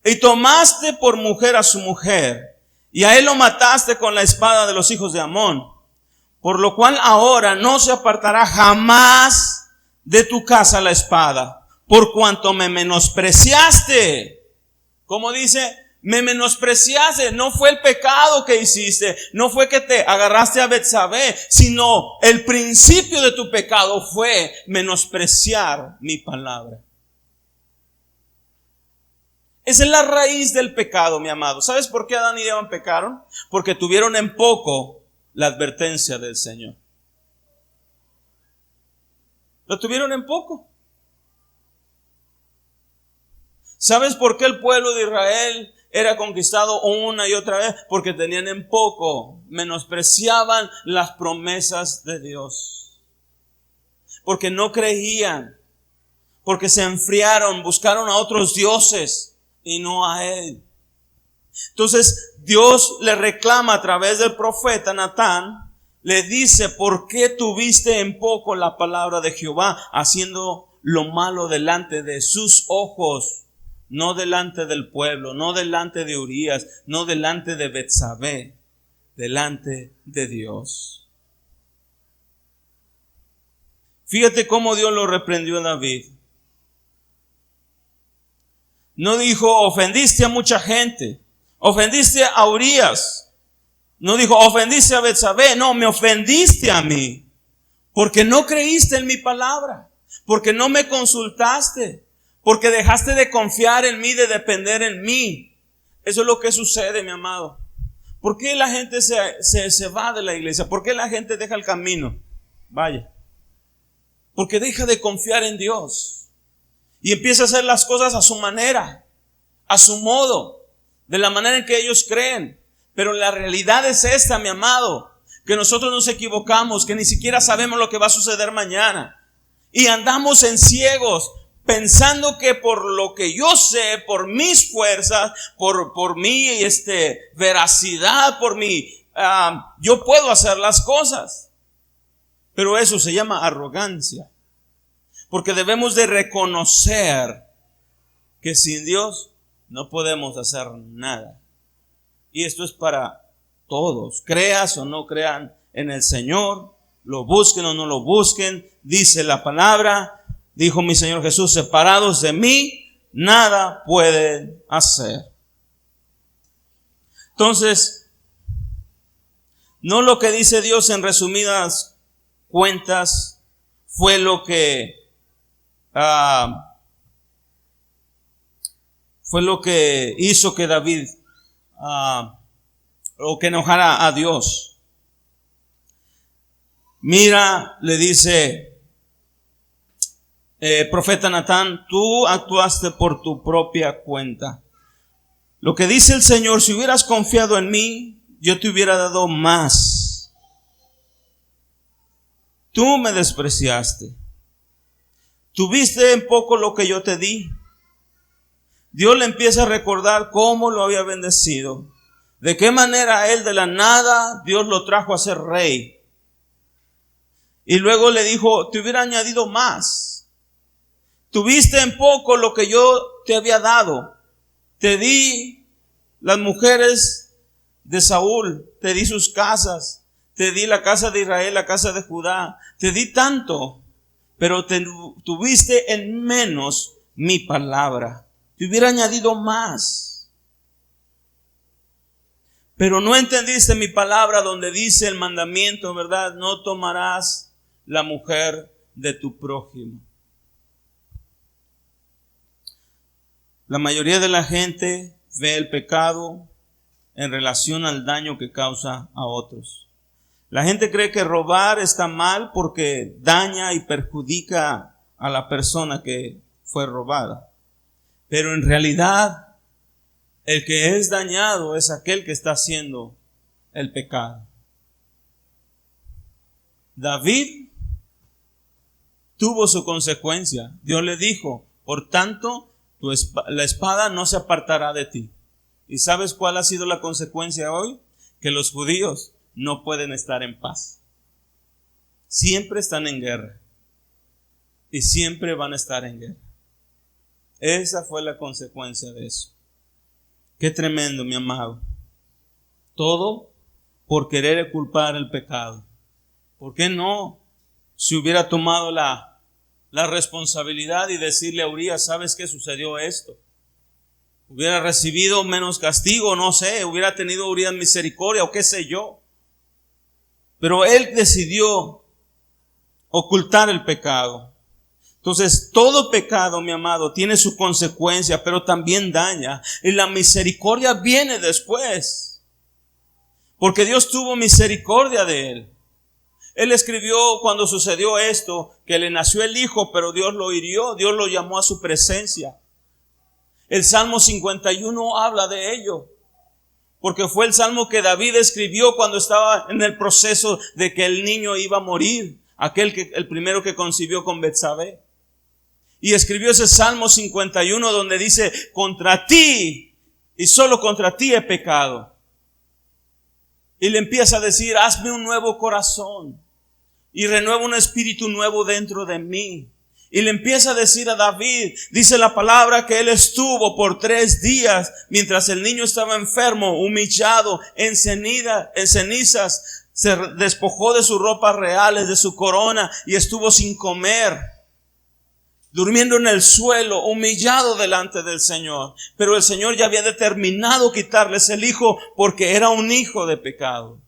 Y tomaste por mujer a su mujer, y a él lo mataste con la espada de los hijos de Amón. Por lo cual ahora no se apartará jamás de tu casa la espada, por cuanto me menospreciaste. ¿Cómo dice? Me menospreciaste. No fue el pecado que hiciste, no fue que te agarraste a Betsabé, sino el principio de tu pecado fue menospreciar mi palabra. Esa es la raíz del pecado, mi amado. ¿Sabes por qué Adán y Eva pecaron? Porque tuvieron en poco la advertencia del Señor. Lo tuvieron en poco. ¿Sabes por qué el pueblo de Israel era conquistado una y otra vez? Porque tenían en poco, menospreciaban las promesas de Dios. Porque no creían, porque se enfriaron, buscaron a otros dioses y no a Él. Entonces Dios le reclama a través del profeta Natán, le dice: ¿por qué tuviste en poco la palabra de Jehová, haciendo lo malo delante de sus ojos? No delante del pueblo, no delante de Urías, no delante de Betsabé, delante de Dios. Fíjate cómo Dios lo reprendió a David. No dijo: ofendiste a mucha gente, ofendiste a Urías. No dijo: ofendiste a Betsabé. No, me ofendiste a mí, porque no creíste en mi palabra, porque no me consultaste, porque dejaste de confiar en mí, de depender en mí. Eso es lo que sucede, mi amado. ¿Por qué la gente se va de la iglesia? ¿Por qué la gente deja el camino? Vaya, porque deja de confiar en Dios y empieza a hacer las cosas a su manera, a su modo, de la manera en que ellos creen. Pero la realidad es esta, mi amado, que nosotros nos equivocamos, que ni siquiera sabemos lo que va a suceder mañana, y andamos en ciegos, pensando que por lo que yo sé, por mis fuerzas, por mi veracidad, por mi yo puedo hacer las cosas. Pero eso se llama arrogancia, porque debemos de reconocer que sin Dios no podemos hacer nada. Y esto es para todos, creas o no crean en el Señor, lo busquen o no lo busquen. Dice la palabra, dijo mi Señor Jesús: separados de mí, nada pueden hacer. Entonces, no lo que dice Dios en resumidas cuentas fue lo que hizo que David o que enojara a Dios. Mira, le dice profeta Natán: tú actuaste por tu propia cuenta. Lo que dice el Señor: si hubieras confiado en mí, yo te hubiera dado más. Tú me despreciaste. Tuviste en poco lo que yo te di. Dios le empieza a recordar cómo lo había bendecido, de qué manera él de la nada Dios lo trajo a ser rey. Y luego le dijo: te hubiera añadido más. Tuviste en poco lo que yo te había dado. Te di las mujeres de Saúl, te di sus casas, te di la casa de Israel, la casa de Judá, te di tanto, pero tuviste en menos mi palabra. Te hubiera añadido más. Pero no entendiste mi palabra donde dice el mandamiento, ¿verdad? No tomarás la mujer de tu prójimo. La mayoría de la gente ve el pecado en relación al daño que causa a otros. La gente cree que robar está mal porque daña y perjudica a la persona que fue robada. Pero en realidad, el que es dañado es aquel que está haciendo el pecado. David tuvo su consecuencia. Dios le dijo, por tanto, la espada no se apartará de ti. ¿Y sabes cuál ha sido la consecuencia hoy? Que los judíos no pueden estar en paz. Siempre están en guerra. Y siempre van a estar en guerra. Esa fue la consecuencia de eso. Qué tremendo, mi amado. Todo por querer culpar el pecado. ¿Por qué no? Si hubiera tomado la responsabilidad y decirle a Urías, ¿sabes qué sucedió esto? Hubiera recibido menos castigo, no sé, hubiera tenido Urías misericordia o qué sé yo. Pero él decidió ocultar el pecado. Entonces, todo pecado, mi amado, tiene su consecuencia, pero también daña. Y la misericordia viene después. Porque Dios tuvo misericordia de él. Él escribió cuando sucedió esto, que le nació el hijo, pero Dios lo hirió, Dios lo llamó a su presencia. El Salmo 51 habla de ello, porque fue el salmo que David escribió cuando estaba en el proceso de que el niño iba a morir, el primero que concibió con Betsabé. Y escribió ese Salmo 51 donde dice, contra ti y solo contra ti he pecado. Y le empieza a decir, hazme un nuevo corazón y renueva un espíritu nuevo dentro de mí. Y le empieza a decir a David, dice la palabra que él estuvo por 3 días mientras el niño estaba enfermo, humillado, en cenizas, se despojó de sus ropas reales, de su corona y estuvo sin comer, durmiendo en el suelo, humillado delante del Señor. Pero el Señor ya había determinado quitarles el hijo porque era un hijo de pecado.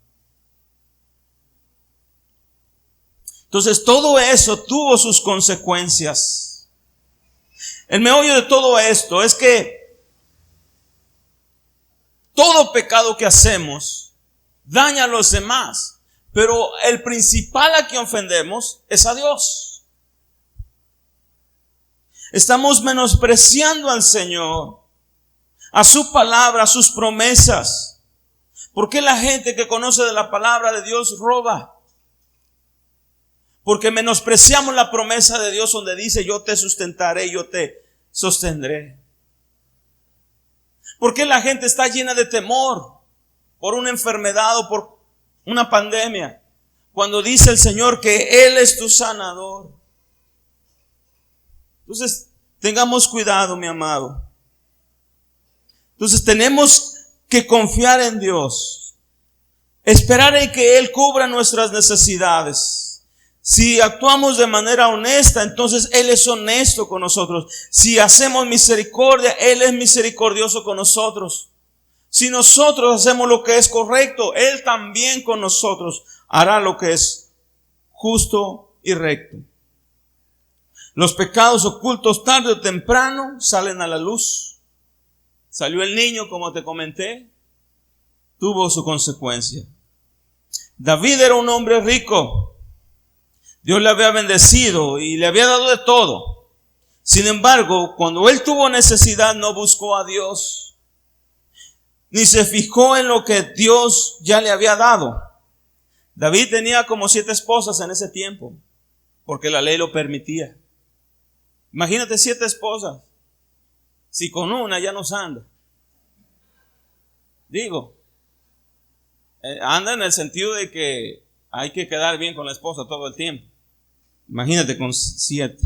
Entonces todo eso tuvo sus consecuencias. El meollo de todo esto es que todo pecado que hacemos daña a los demás, pero el principal a quien ofendemos es a Dios. Estamos menospreciando al Señor, a su palabra, a sus promesas. ¿Por qué la gente que conoce de la palabra de Dios roba? Porque menospreciamos la promesa de Dios donde dice, yo te sustentaré, yo te sostendré. ¿Por qué la gente está llena de temor por una enfermedad o por una pandemia? Cuando dice el Señor que Él es tu sanador. Entonces, tengamos cuidado, mi amado. Entonces, tenemos que confiar en Dios. Esperar en que Él cubra nuestras necesidades. Si actuamos de manera honesta, entonces Él es honesto con nosotros. Si hacemos misericordia, Él es misericordioso con nosotros. Si nosotros hacemos lo que es correcto, Él también con nosotros hará lo que es justo y recto. Los pecados ocultos tarde o temprano salen a la luz. Salió el niño, como te comenté, tuvo su consecuencia. David era un hombre rico. Dios le había bendecido y le había dado de todo. Sin embargo, cuando él tuvo necesidad, no buscó a Dios, ni se fijó en lo que Dios ya le había dado. David tenía como 7 esposas en ese tiempo, porque la ley lo permitía. Imagínate 7 esposas. Si con una ya nos anda. Digo, anda en el sentido de que hay que quedar bien con la esposa todo el tiempo. Imagínate con 7.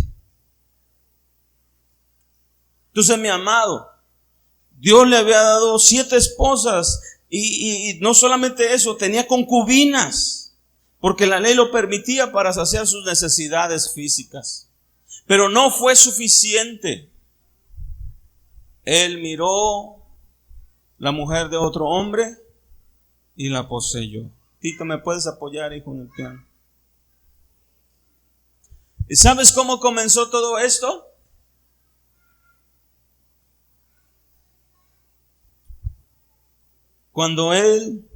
Entonces, mi amado, Dios le había dado 7 esposas y no solamente eso, tenía concubinas, porque la ley lo permitía para saciar sus necesidades físicas. Pero no fue suficiente. Él miró la mujer de otro hombre y la poseyó. Tito, ¿me puedes apoyar, hijo, en el piano? ¿Y sabes cómo comenzó todo esto? cuando él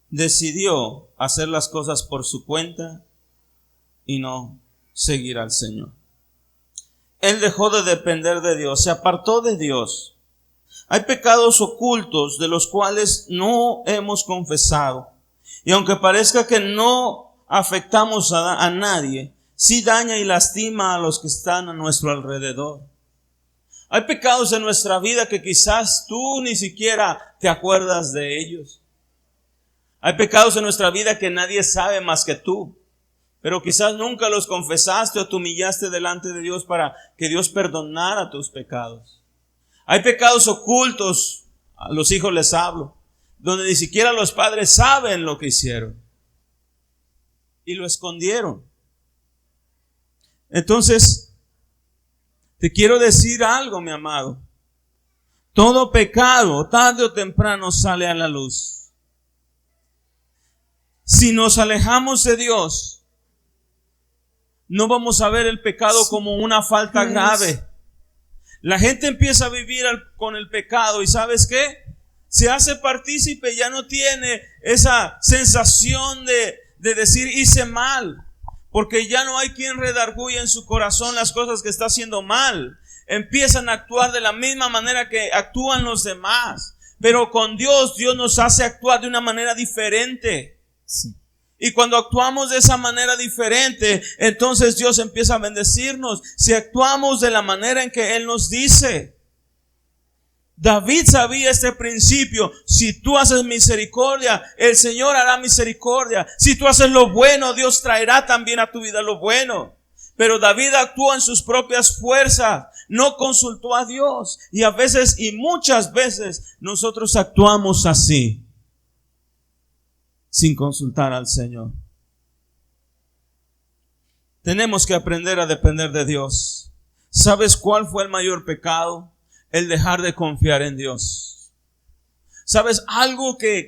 decidió hacer las cosas por su cuenta y no seguir al Señor. Él dejó de depender de Dios, se apartó de Dios. Hay pecados ocultos de los cuales no hemos confesado. Y aunque parezca que no afectamos a nadie, sí daña y lastima a los que están a nuestro alrededor. Hay pecados en nuestra vida que quizás tú ni siquiera te acuerdas de ellos. Hay pecados en nuestra vida que nadie sabe más que tú, pero quizás nunca los confesaste o te humillaste delante de Dios para que Dios perdonara tus pecados. Hay pecados ocultos, a los hijos les hablo, donde ni siquiera los padres saben lo que hicieron y lo escondieron. Entonces, te quiero decir algo, mi amado. Todo pecado, tarde o temprano, sale a la luz. Si nos alejamos de Dios, no vamos a ver el pecado como una falta grave. La gente empieza a vivir con el pecado y ¿sabes qué? Se hace partícipe, ya no tiene esa sensación de decir hice mal, porque ya no hay quien redarguya en su corazón las cosas que está haciendo mal. Empiezan a actuar de la misma manera que actúan los demás, pero con Dios, Dios nos hace actuar de una manera diferente. Sí. Y cuando actuamos de esa manera diferente, entonces Dios empieza a bendecirnos. Si actuamos de la manera en que Él nos dice. David sabía este principio. Si tú haces misericordia, el Señor hará misericordia. Si tú haces lo bueno, Dios traerá también a tu vida lo bueno. Pero David actuó en sus propias fuerzas. No consultó a Dios. Y a veces, y muchas veces, nosotros actuamos así, sin consultar al Señor. Tenemos que aprender a depender de Dios. ¿Sabes cuál fue el mayor pecado? El dejar de confiar en Dios. ¿Sabes algo que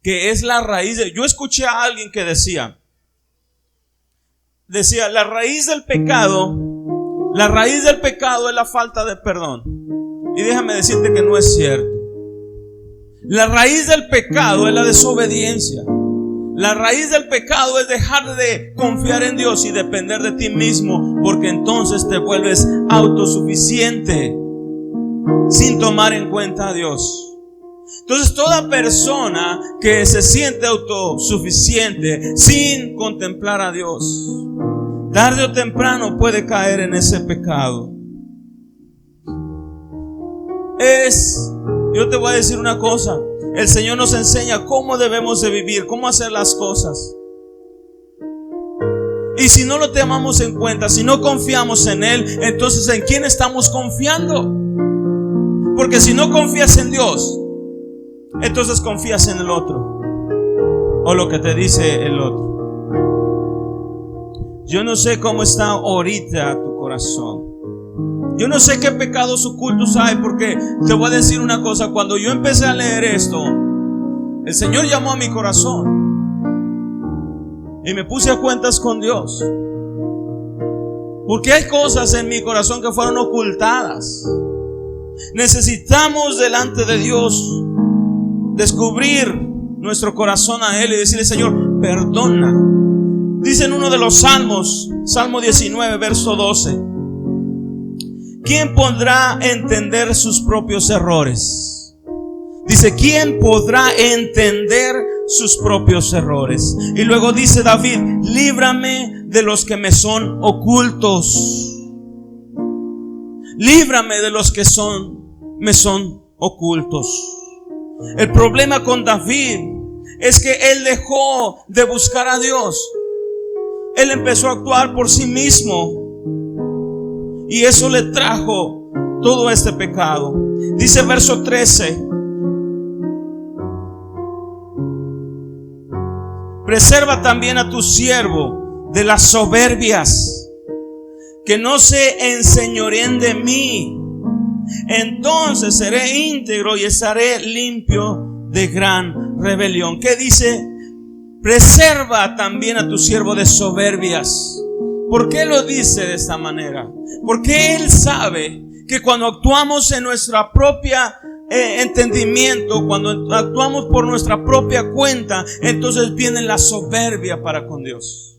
es la raíz de? Yo escuché a alguien que decía, la raíz del pecado es la falta de perdón. Y déjame decirte que no es cierto. La raíz del pecado es la desobediencia. La raíz del pecado es dejar de confiar en Dios y depender de ti mismo, porque entonces te vuelves autosuficiente sin tomar en cuenta a Dios. Entonces toda persona que se siente autosuficiente sin contemplar a Dios, tarde o temprano puede caer en ese pecado. Yo te voy a decir una cosa. El Señor nos enseña cómo debemos de vivir, cómo hacer las cosas. Y si no lo tomamos en cuenta, si no confiamos en Él, entonces ¿en quién estamos confiando? Porque si no confías en Dios, entonces confías en el otro, o lo que te dice el otro. Yo no sé cómo está ahorita tu corazón. Yo no sé qué pecados ocultos hay, porque te voy a decir una cosa. Cuando yo empecé a leer esto, el Señor llamó a mi corazón y me puse a cuentas con Dios, porque hay cosas en mi corazón que fueron ocultadas. Necesitamos delante de Dios descubrir nuestro corazón a Él y decirle: Señor, perdona. Dice en uno de los salmos, Salmo 19, verso 12: ¿quién podrá entender sus propios errores? Dice, ¿quién podrá entender sus propios errores? Y luego dice David: líbrame de los que me son ocultos. Líbrame de los que me son ocultos. El problema con David es que él dejó de buscar a Dios. Él empezó a actuar por sí mismo. Y eso le trajo todo este pecado. Dice verso 13: preserva también a tu siervo de las soberbias, que no se enseñoreen de mí. Entonces seré íntegro y estaré limpio de gran rebelión. ¿Qué dice? Preserva también a tu siervo de soberbias. ¿Por qué lo dice de esta manera? Porque Él sabe que cuando actuamos en nuestra propia entendimiento, cuando actuamos por nuestra propia cuenta, entonces viene la soberbia para con Dios.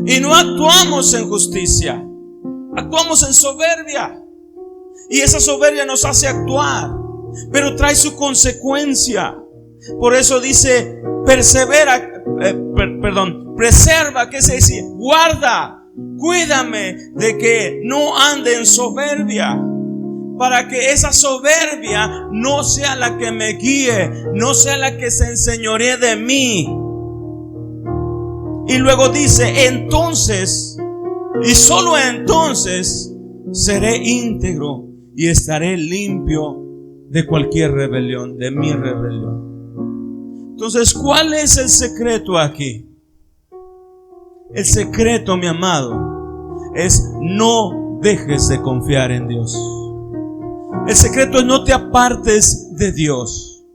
Y no actuamos en justicia, actuamos en soberbia. Y esa soberbia nos hace actuar, pero trae su consecuencia. Por eso dice, preserva, ¿qué se dice? Guarda, cuídame de que no ande en soberbia, para que esa soberbia no sea la que me guíe, no sea la que se enseñoree de mí. Y luego dice, entonces, y solo entonces, seré íntegro y estaré limpio de cualquier rebelión, de mi rebelión. Entonces, ¿cuál es el secreto aquí? El secreto, mi amado, es no dejes de confiar en Dios. El secreto es no te apartes de Dios.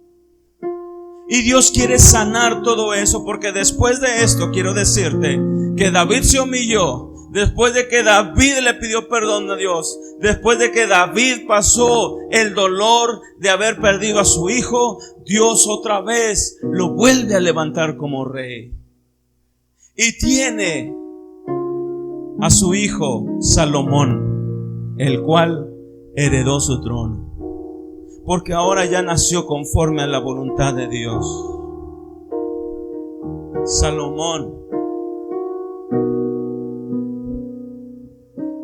Y Dios quiere sanar todo eso, porque después de esto quiero decirte que David se humilló. Después de que David le pidió perdón a Dios, después de que David pasó el dolor de haber perdido a su hijo, Dios otra vez lo vuelve a levantar como rey. Y tiene a su hijo Salomón, el cual heredó su trono, porque ahora ya nació conforme a la voluntad de Dios. Salomón,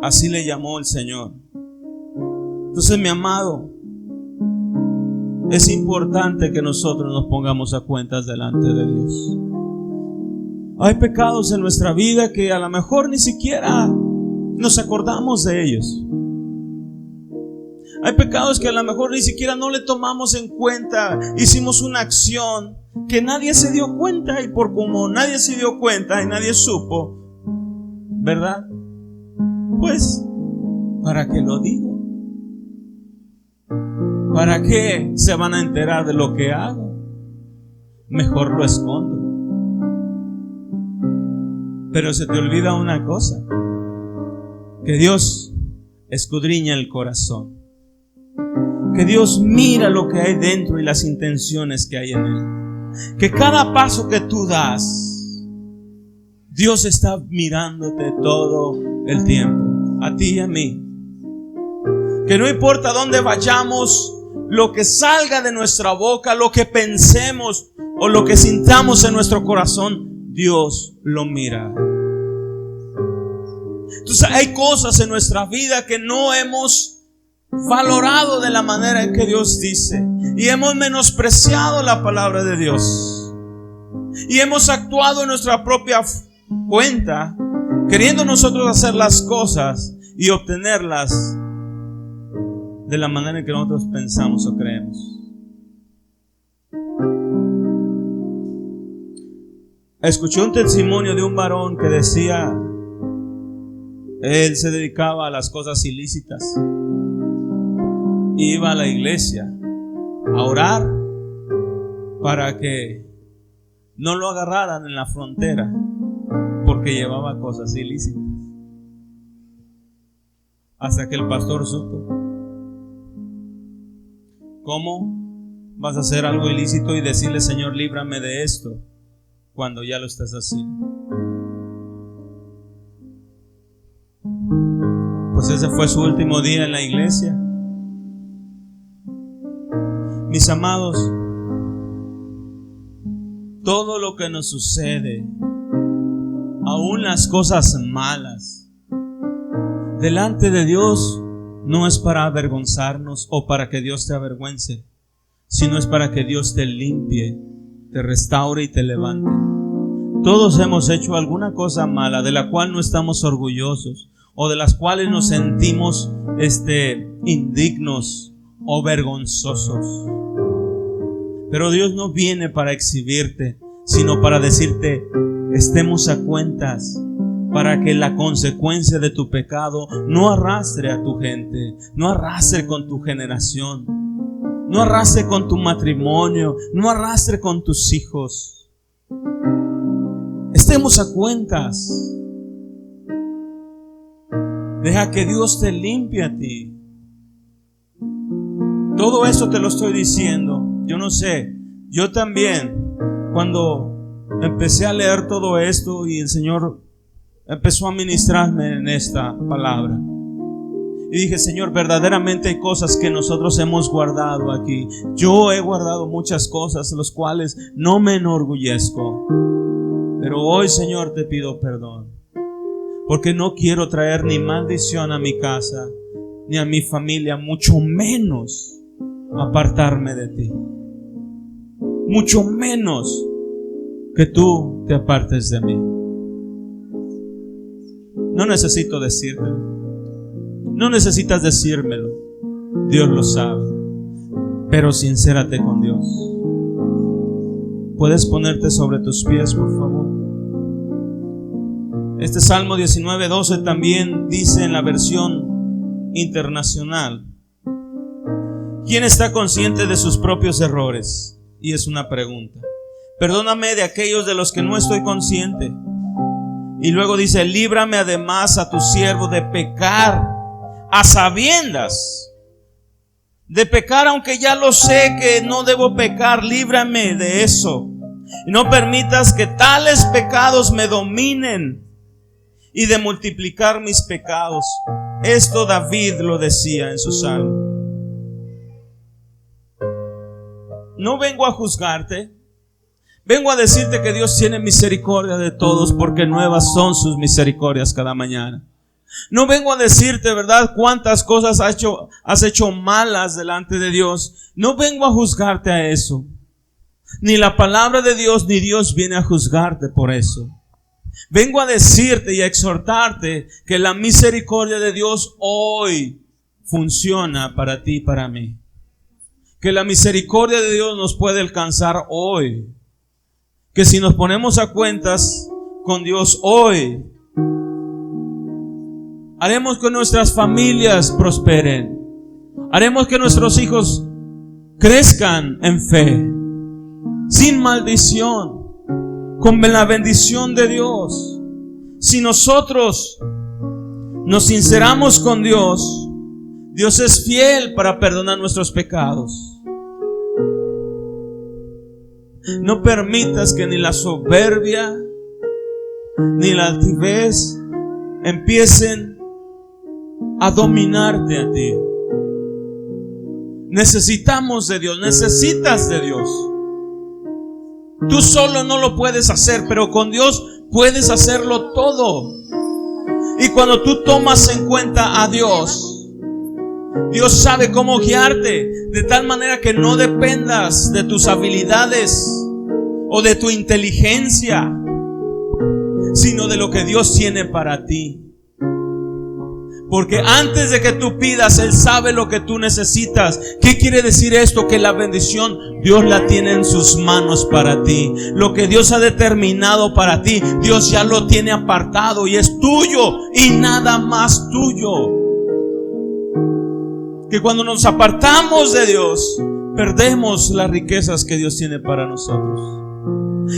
así le llamó el Señor. Entonces, mi amado, es importante que nosotros nos pongamos a cuentas delante de Dios. Hay pecados en nuestra vida que a lo mejor ni siquiera nos acordamos de ellos. Hay pecados que a lo mejor ni siquiera no le tomamos en cuenta. Hicimos una acción que nadie se dio cuenta, y por como nadie se dio cuenta y nadie supo, ¿verdad? Pues, ¿para qué lo digo? ¿Para qué se van a enterar de lo que hago? Mejor lo escondo. Pero se te olvida una cosa, que Dios escudriña el corazón, que Dios mira lo que hay dentro y las intenciones que hay en él, que cada paso que tú das, Dios está mirándote todo el tiempo, a ti y a mí. Que no importa dónde vayamos, lo que salga de nuestra boca, lo que pensemos o lo que sintamos en nuestro corazón, Dios lo mira. Entonces hay cosas en nuestra vida que no hemos valorado de la manera en que Dios dice, y hemos menospreciado la palabra de Dios, y hemos actuado en nuestra propia cuenta, queriendo nosotros hacer las cosas y obtenerlas de la manera en que nosotros pensamos o creemos. Escuché un testimonio de un varón que decía, él se dedicaba a las cosas ilícitas, iba a la iglesia a orar para que no lo agarraran en la frontera porque llevaba cosas ilícitas, hasta que el pastor supo. ¿Cómo vas a hacer algo ilícito y decirle, Señor, líbrame de esto, cuando ya lo estás haciendo? Pues ese fue su último día en la iglesia. Mis amados, todo lo que nos sucede, aún las cosas malas, delante de Dios no es para avergonzarnos o para que Dios te avergüence, sino es para que Dios te limpie, te restaure y te levante. Todos hemos hecho alguna cosa mala de la cual no estamos orgullosos, o de las cuales nos sentimos indignos o vergonzosos. Pero Dios no viene para exhibirte, sino para decirte, estemos a cuentas, para que la consecuencia de tu pecado no arrastre a tu gente, no arrastre con tu generación, no arrastre con tu matrimonio, no arrastre con tus hijos. Estemos a cuentas. Deja que Dios te limpie a ti. Todo eso te lo estoy diciendo. Yo no sé, yo también, cuando empecé a leer todo esto y el Señor empezó a ministrarme en esta palabra, y dije, Señor, verdaderamente hay cosas que nosotros hemos guardado aquí. Yo he guardado muchas cosas, las cuales no me enorgullezco. Pero hoy, Señor, te pido perdón, porque no quiero traer ni maldición a mi casa, ni a mi familia, mucho menos apartarme de ti. Mucho menos que tú te apartes de mí. No necesito decírtelo. No necesitas decírmelo. Dios lo sabe. Pero sincérate con Dios. ¿Puedes ponerte sobre tus pies, por favor? Este Salmo 19:12 también dice en la versión internacional: ¿quién está consciente de sus propios errores? Y es una pregunta. Perdóname de aquellos de los que no estoy consciente. Y luego dice: líbrame además a tu siervo de pecar a sabiendas. De pecar aunque ya lo sé que no debo pecar. Líbrame de eso. Y no permitas que tales pecados me dominen, y de multiplicar mis pecados. Esto David lo decía en su salmo. No vengo a juzgarte. Vengo a decirte que Dios tiene misericordia de todos, porque nuevas son sus misericordias cada mañana. No vengo a decirte, ¿verdad?, cuántas cosas has hecho malas delante de Dios. No vengo a juzgarte a eso. Ni la palabra de Dios ni Dios viene a juzgarte por eso. Vengo a decirte y a exhortarte que la misericordia de Dios hoy funciona para ti y para mí. Que la misericordia de Dios nos puede alcanzar hoy. Que si nos ponemos a cuentas con Dios hoy, haremos que nuestras familias prosperen. Haremos que nuestros hijos crezcan en fe, sin maldición, con la bendición de Dios. Si nosotros nos sinceramos con Dios, Dios es fiel para perdonar nuestros pecados. No permitas que ni la soberbia ni la altivez empiecen a dominarte a ti. Necesitamos de Dios, necesitas de Dios. Tú solo no lo puedes hacer, pero con Dios puedes hacerlo todo. Y cuando tú tomas en cuenta a Dios, Dios sabe cómo guiarte, de tal manera que no dependas de tus habilidades o de tu inteligencia, sino de lo que Dios tiene para ti. Porque antes de que tú pidas, Él sabe lo que tú necesitas. ¿Qué quiere decir esto? Que la bendición Dios la tiene en sus manos para ti. Lo que Dios ha determinado para ti, Dios ya lo tiene apartado y es tuyo y nada más tuyo. Que cuando nos apartamos de Dios, perdemos las riquezas que Dios tiene para nosotros.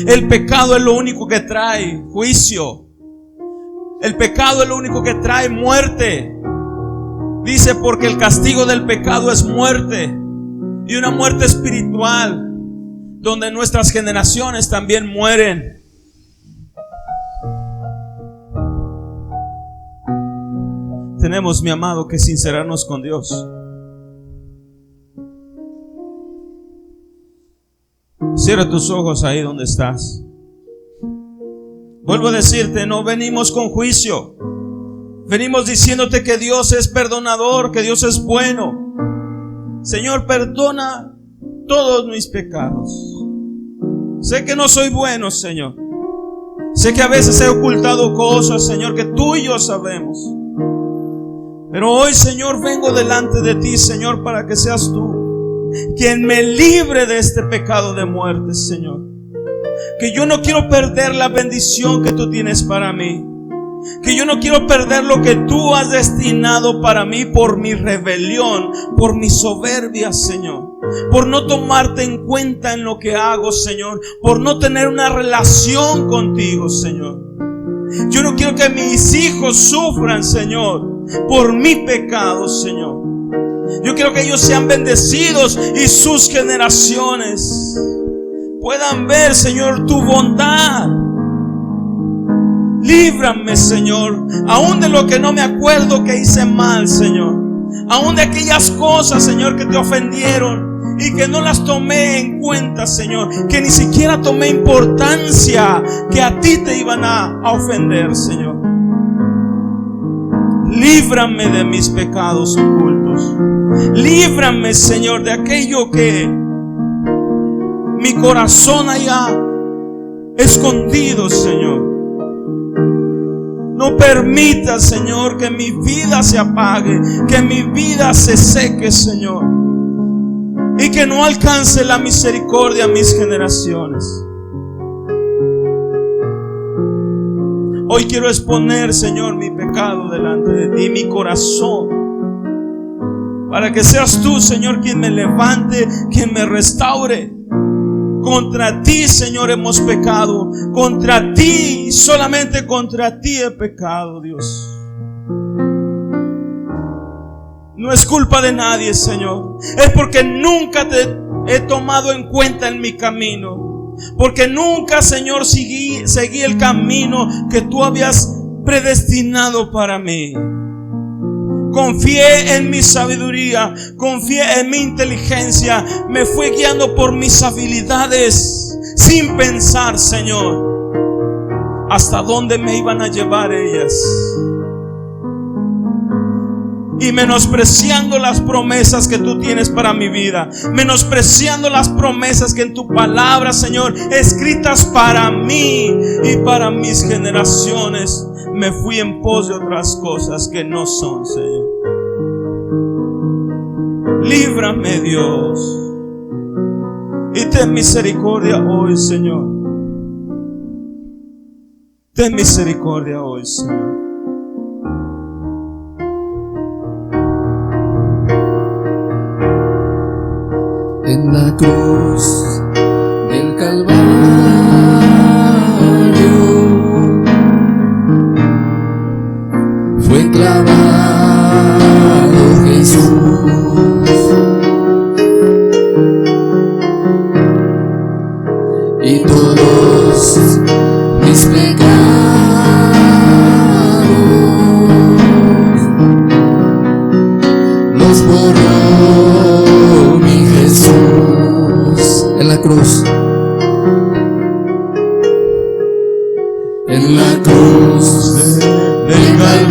El pecado es lo único que trae juicio. El pecado es lo único que trae muerte. Dice, porque el castigo del pecado es muerte, y una muerte espiritual, donde nuestras generaciones también mueren. Tenemos, mi amado, que sincerarnos con Dios. Cierra tus ojos ahí donde estás. Vuelvo a decirte, no venimos con juicio. Venimos diciéndote que Dios es perdonador, que Dios es bueno. Señor, perdona todos mis pecados. Sé que no soy bueno, Señor. Sé que a veces he ocultado cosas, Señor, que tú y yo sabemos. Pero hoy, Señor, vengo delante de ti, Señor, para que seas tú quien me libre de este pecado de muerte, Señor. Que yo no quiero perder la bendición que tú tienes para mí. Que yo no quiero perder lo que tú has destinado para mí por mi rebelión, por mi soberbia, Señor. Por no tomarte en cuenta en lo que hago, Señor. Por no tener una relación contigo, Señor. Yo no quiero que mis hijos sufran, Señor, por mi pecado, Señor. Yo quiero que ellos sean bendecidos y sus generaciones puedan ver, Señor, tu bondad. Líbrame, Señor, aún de lo que no me acuerdo que hice mal, Señor. Aún de aquellas cosas, Señor, que te ofendieron y que no las tomé en cuenta, Señor. Que ni siquiera tomé importancia que a ti te iban a ofender, Señor. Líbrame de mis pecados ocultos. Líbrame, Señor, de aquello que mi corazón haya escondido, Señor. No permitas, Señor, que mi vida se apague, que mi vida se seque, Señor, y que no alcance la misericordia a mis generaciones. Hoy quiero exponer, Señor, mi pecado delante de ti, mi corazón, para que seas tú, Señor, quien me levante, quien me restaure. Contra ti, Señor, hemos pecado. Contra ti, solamente contra ti he pecado, Dios. No es culpa de nadie, Señor. Es porque nunca te he tomado en cuenta en mi camino. Porque nunca, Señor, seguí el camino que tú habías predestinado para mí. Confié en mi sabiduría, confié en mi inteligencia, me fui guiando por mis habilidades, sin pensar, Señor, hasta dónde me iban a llevar ellas. Y menospreciando las promesas que tú tienes para mi vida, menospreciando las promesas que en tu palabra, Señor, escritas para mí y para mis generaciones, me fui en pos de otras cosas que no son, Señor. Líbrame, Dios, y ten misericordia hoy, Señor. Ten misericordia hoy, Señor. En la cruz del Calvario fue clavado Jesús, y todos mis pecados los borró mi Jesús. En la cruz, en la cruz del Calvario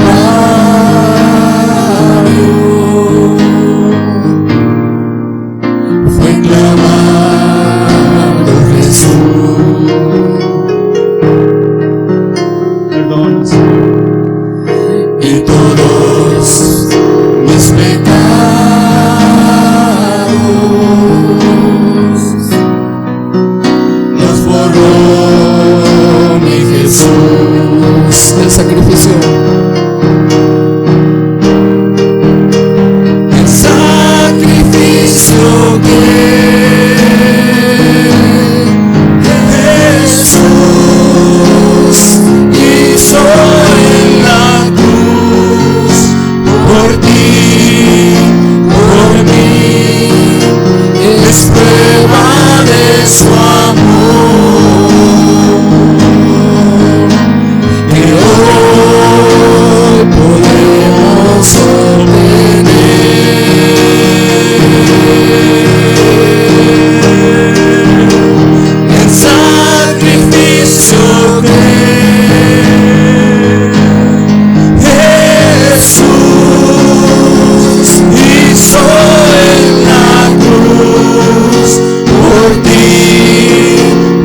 fue clavado Jesús. Perdona, Señor. Y todos mis pecados los borró mi Jesús. El sacrificio, el sacrificio que Jesús hizo en la cruz por ti, por mí, es prueba de su amor, que hoy podemos obtener. El sacrificio que Jesús hizo en la cruz por ti,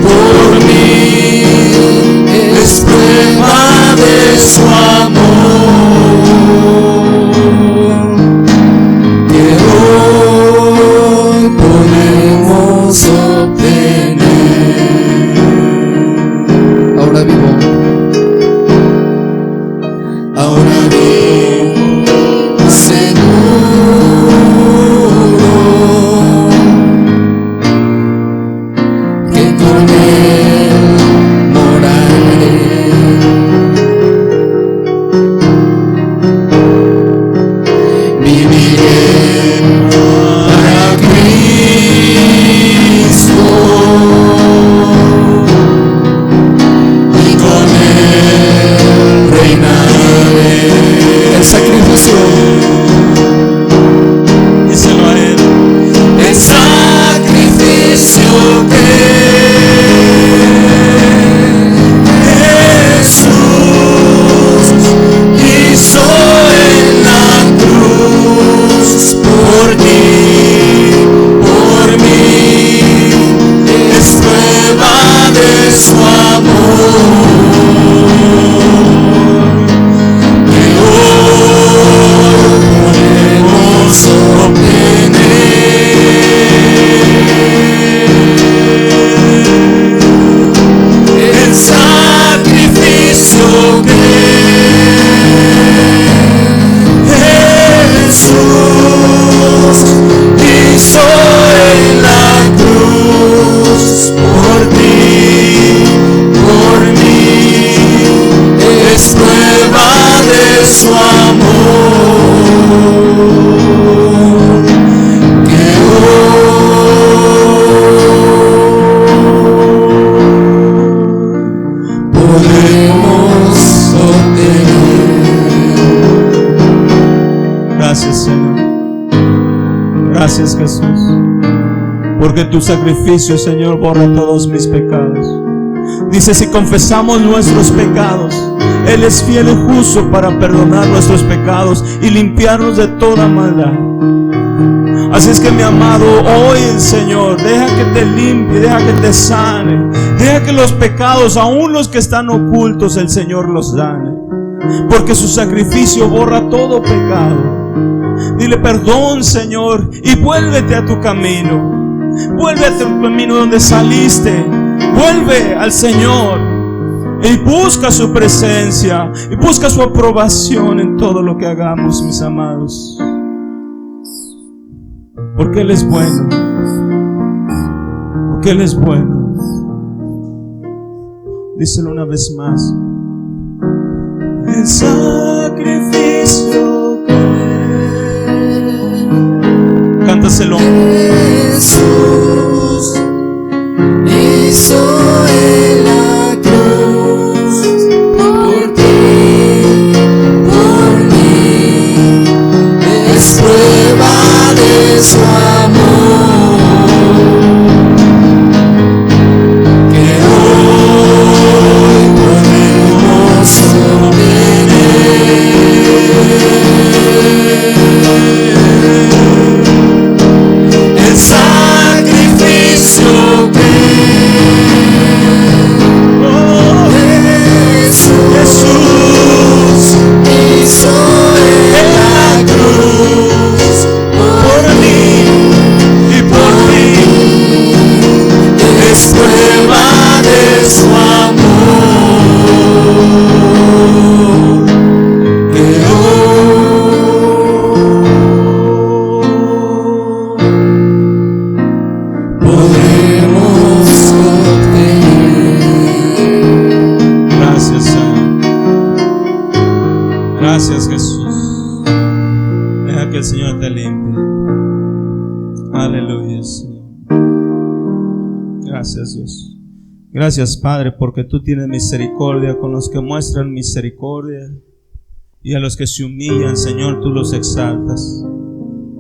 por mí, es prueba de su amor, que hoy podemos obtener. Ahora vivo, ahora vivo seguro que con él moraré. Viviré su amor que hoy podemos obtener. El sacrificio que Jesús hizo en la cruz por ti, por mí, es prueba de su amor que hoy podemos obtener. Gracias, Señor. Gracias, Jesús. Porque tu sacrificio, Señor, borra todos mis pecados. Dice, si confesamos nuestros pecados, Él es fiel y justo para perdonar nuestros pecados y limpiarnos de toda maldad. Así es que, mi amado, hoy el Señor, deja que te limpie, deja que te sane, deja que los pecados, aún los que están ocultos, el Señor los sane. Porque su sacrificio borra todo pecado. Dile perdón, Señor, y vuélvete a tu camino. Vuelve a tu camino donde saliste. Vuelve al Señor y busca su presencia y busca su aprobación en todo lo que hagamos, mis amados. Porque Él es bueno. Porque Él es bueno. Díselo una vez más. El sacrificio que cántaselo. Jesús hizo en la cruz por ti, por mí, es prueba de su amor que hoy podemos obtener. El sacrificio que Jesús hizo en la cruz por mí y por mí, es prueba de su amor que podemos obtener. Gracias, Señor. Gracias, Jesús. Deja que el Señor te limpie. Aleluya, Señor. Gracias, Dios. Gracias, Padre, porque tú tienes misericordia con los que muestran misericordia, y a los que se humillan, Señor, tú los exaltas.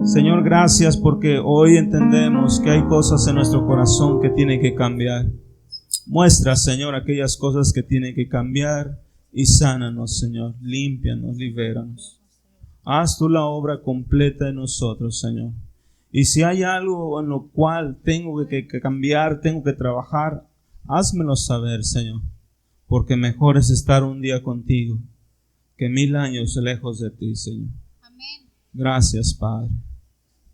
Señor, gracias porque hoy entendemos que hay cosas en nuestro corazón que tienen que cambiar. Muestra, Señor, aquellas cosas que tienen que cambiar y sánanos, Señor. Límpianos, libéranos. Haz tú la obra completa en nosotros, Señor. Y si hay algo en lo cual tengo que cambiar, tengo que trabajar, házmelo saber, Señor. Porque mejor es estar un día contigo que 1000 años lejos de ti, Señor. Amén. Gracias, Padre.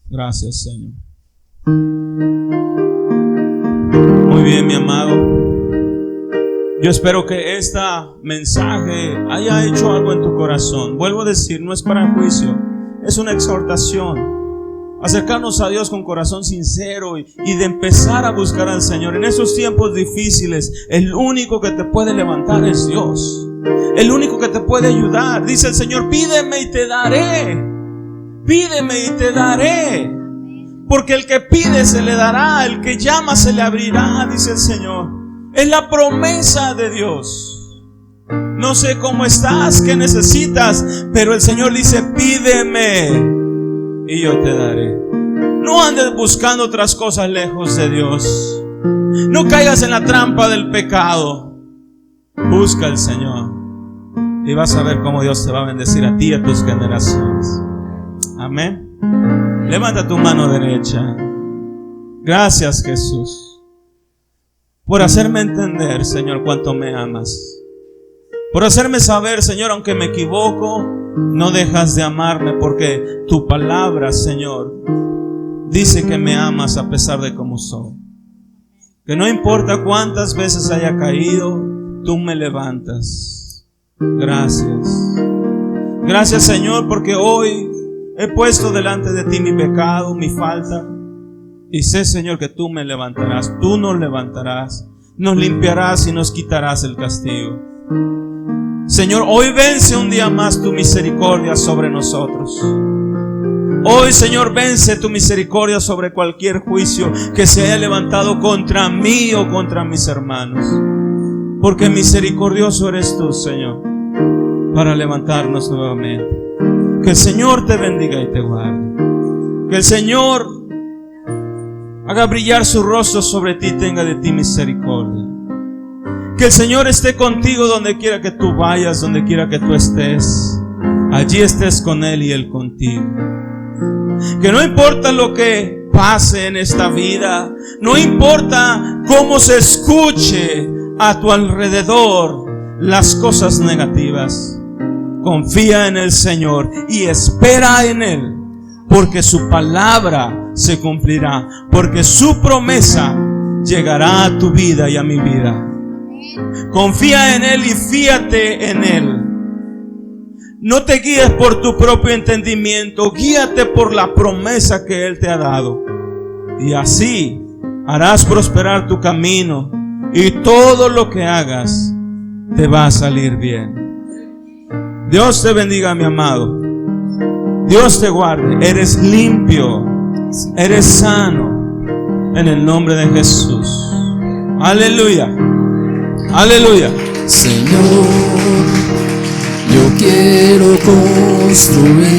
Gracias, Señor. Muy bien, mi amado. Yo espero que este mensaje haya hecho algo en tu corazón. Vuelvo a decir, no es para juicio, es una exhortación. Acercarnos a Dios con corazón sincero y de empezar a buscar al Señor. En esos tiempos difíciles, el único que te puede levantar es Dios. El único que te puede ayudar. Dice el Señor, pídeme y te daré. Pídeme y te daré. Porque el que pide se le dará, el que llama se le abrirá, dice el Señor. Es la promesa de Dios. No sé cómo estás, qué necesitas, pero el Señor dice, pídeme y yo te daré. No andes buscando otras cosas lejos de Dios. No caigas en la trampa del pecado. Busca al Señor y vas a ver cómo Dios te va a bendecir a ti y a tus generaciones. Amén. Levanta tu mano derecha. Gracias, Jesús. por hacerme entender, Señor, cuánto me amas. Por hacerme saber, Señor, aunque me equivoco, no dejas de amarme, porque tu palabra, Señor, dice que me amas a pesar de cómo soy. Que no importa cuántas veces haya caído, tú me levantas. Gracias. Gracias, Señor, porque hoy he puesto delante de ti mi pecado, mi falta. Y sé, Señor, que tú me levantarás. Tú nos levantarás, nos limpiarás y nos quitarás el castigo. Señor, hoy vence un día más tu misericordia sobre nosotros. Hoy, Señor, vence tu misericordia sobre cualquier juicio que se haya levantado contra mí o contra mis hermanos. Porque misericordioso eres tú, Señor, para levantarnos nuevamente. Que el Señor te bendiga y te guarde. Que el Señor haga brillar su rostro sobre ti y tenga de ti misericordia. Que el Señor esté contigo donde quiera que tú vayas, donde quiera que tú estés. Allí estés con Él y Él contigo. Que no importa lo que pase en esta vida, no importa cómo se escuche a tu alrededor las cosas negativas, confía en el Señor y espera en Él, porque su palabra se cumplirá, porque su promesa llegará a tu vida y a mi vida. Confía en Él y fíate en Él. No te guíes por tu propio entendimiento, guíate por la promesa que Él te ha dado. Y así harás prosperar tu camino y todo lo que hagas te va a salir bien. Dios te bendiga, mi amado. Dios te guarde. Eres limpio, eres sano en el nombre de Jesús. Aleluya. Aleluya. Señor, yo quiero construir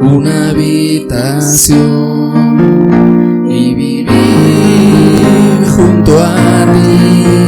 una habitación y vivir junto a ti.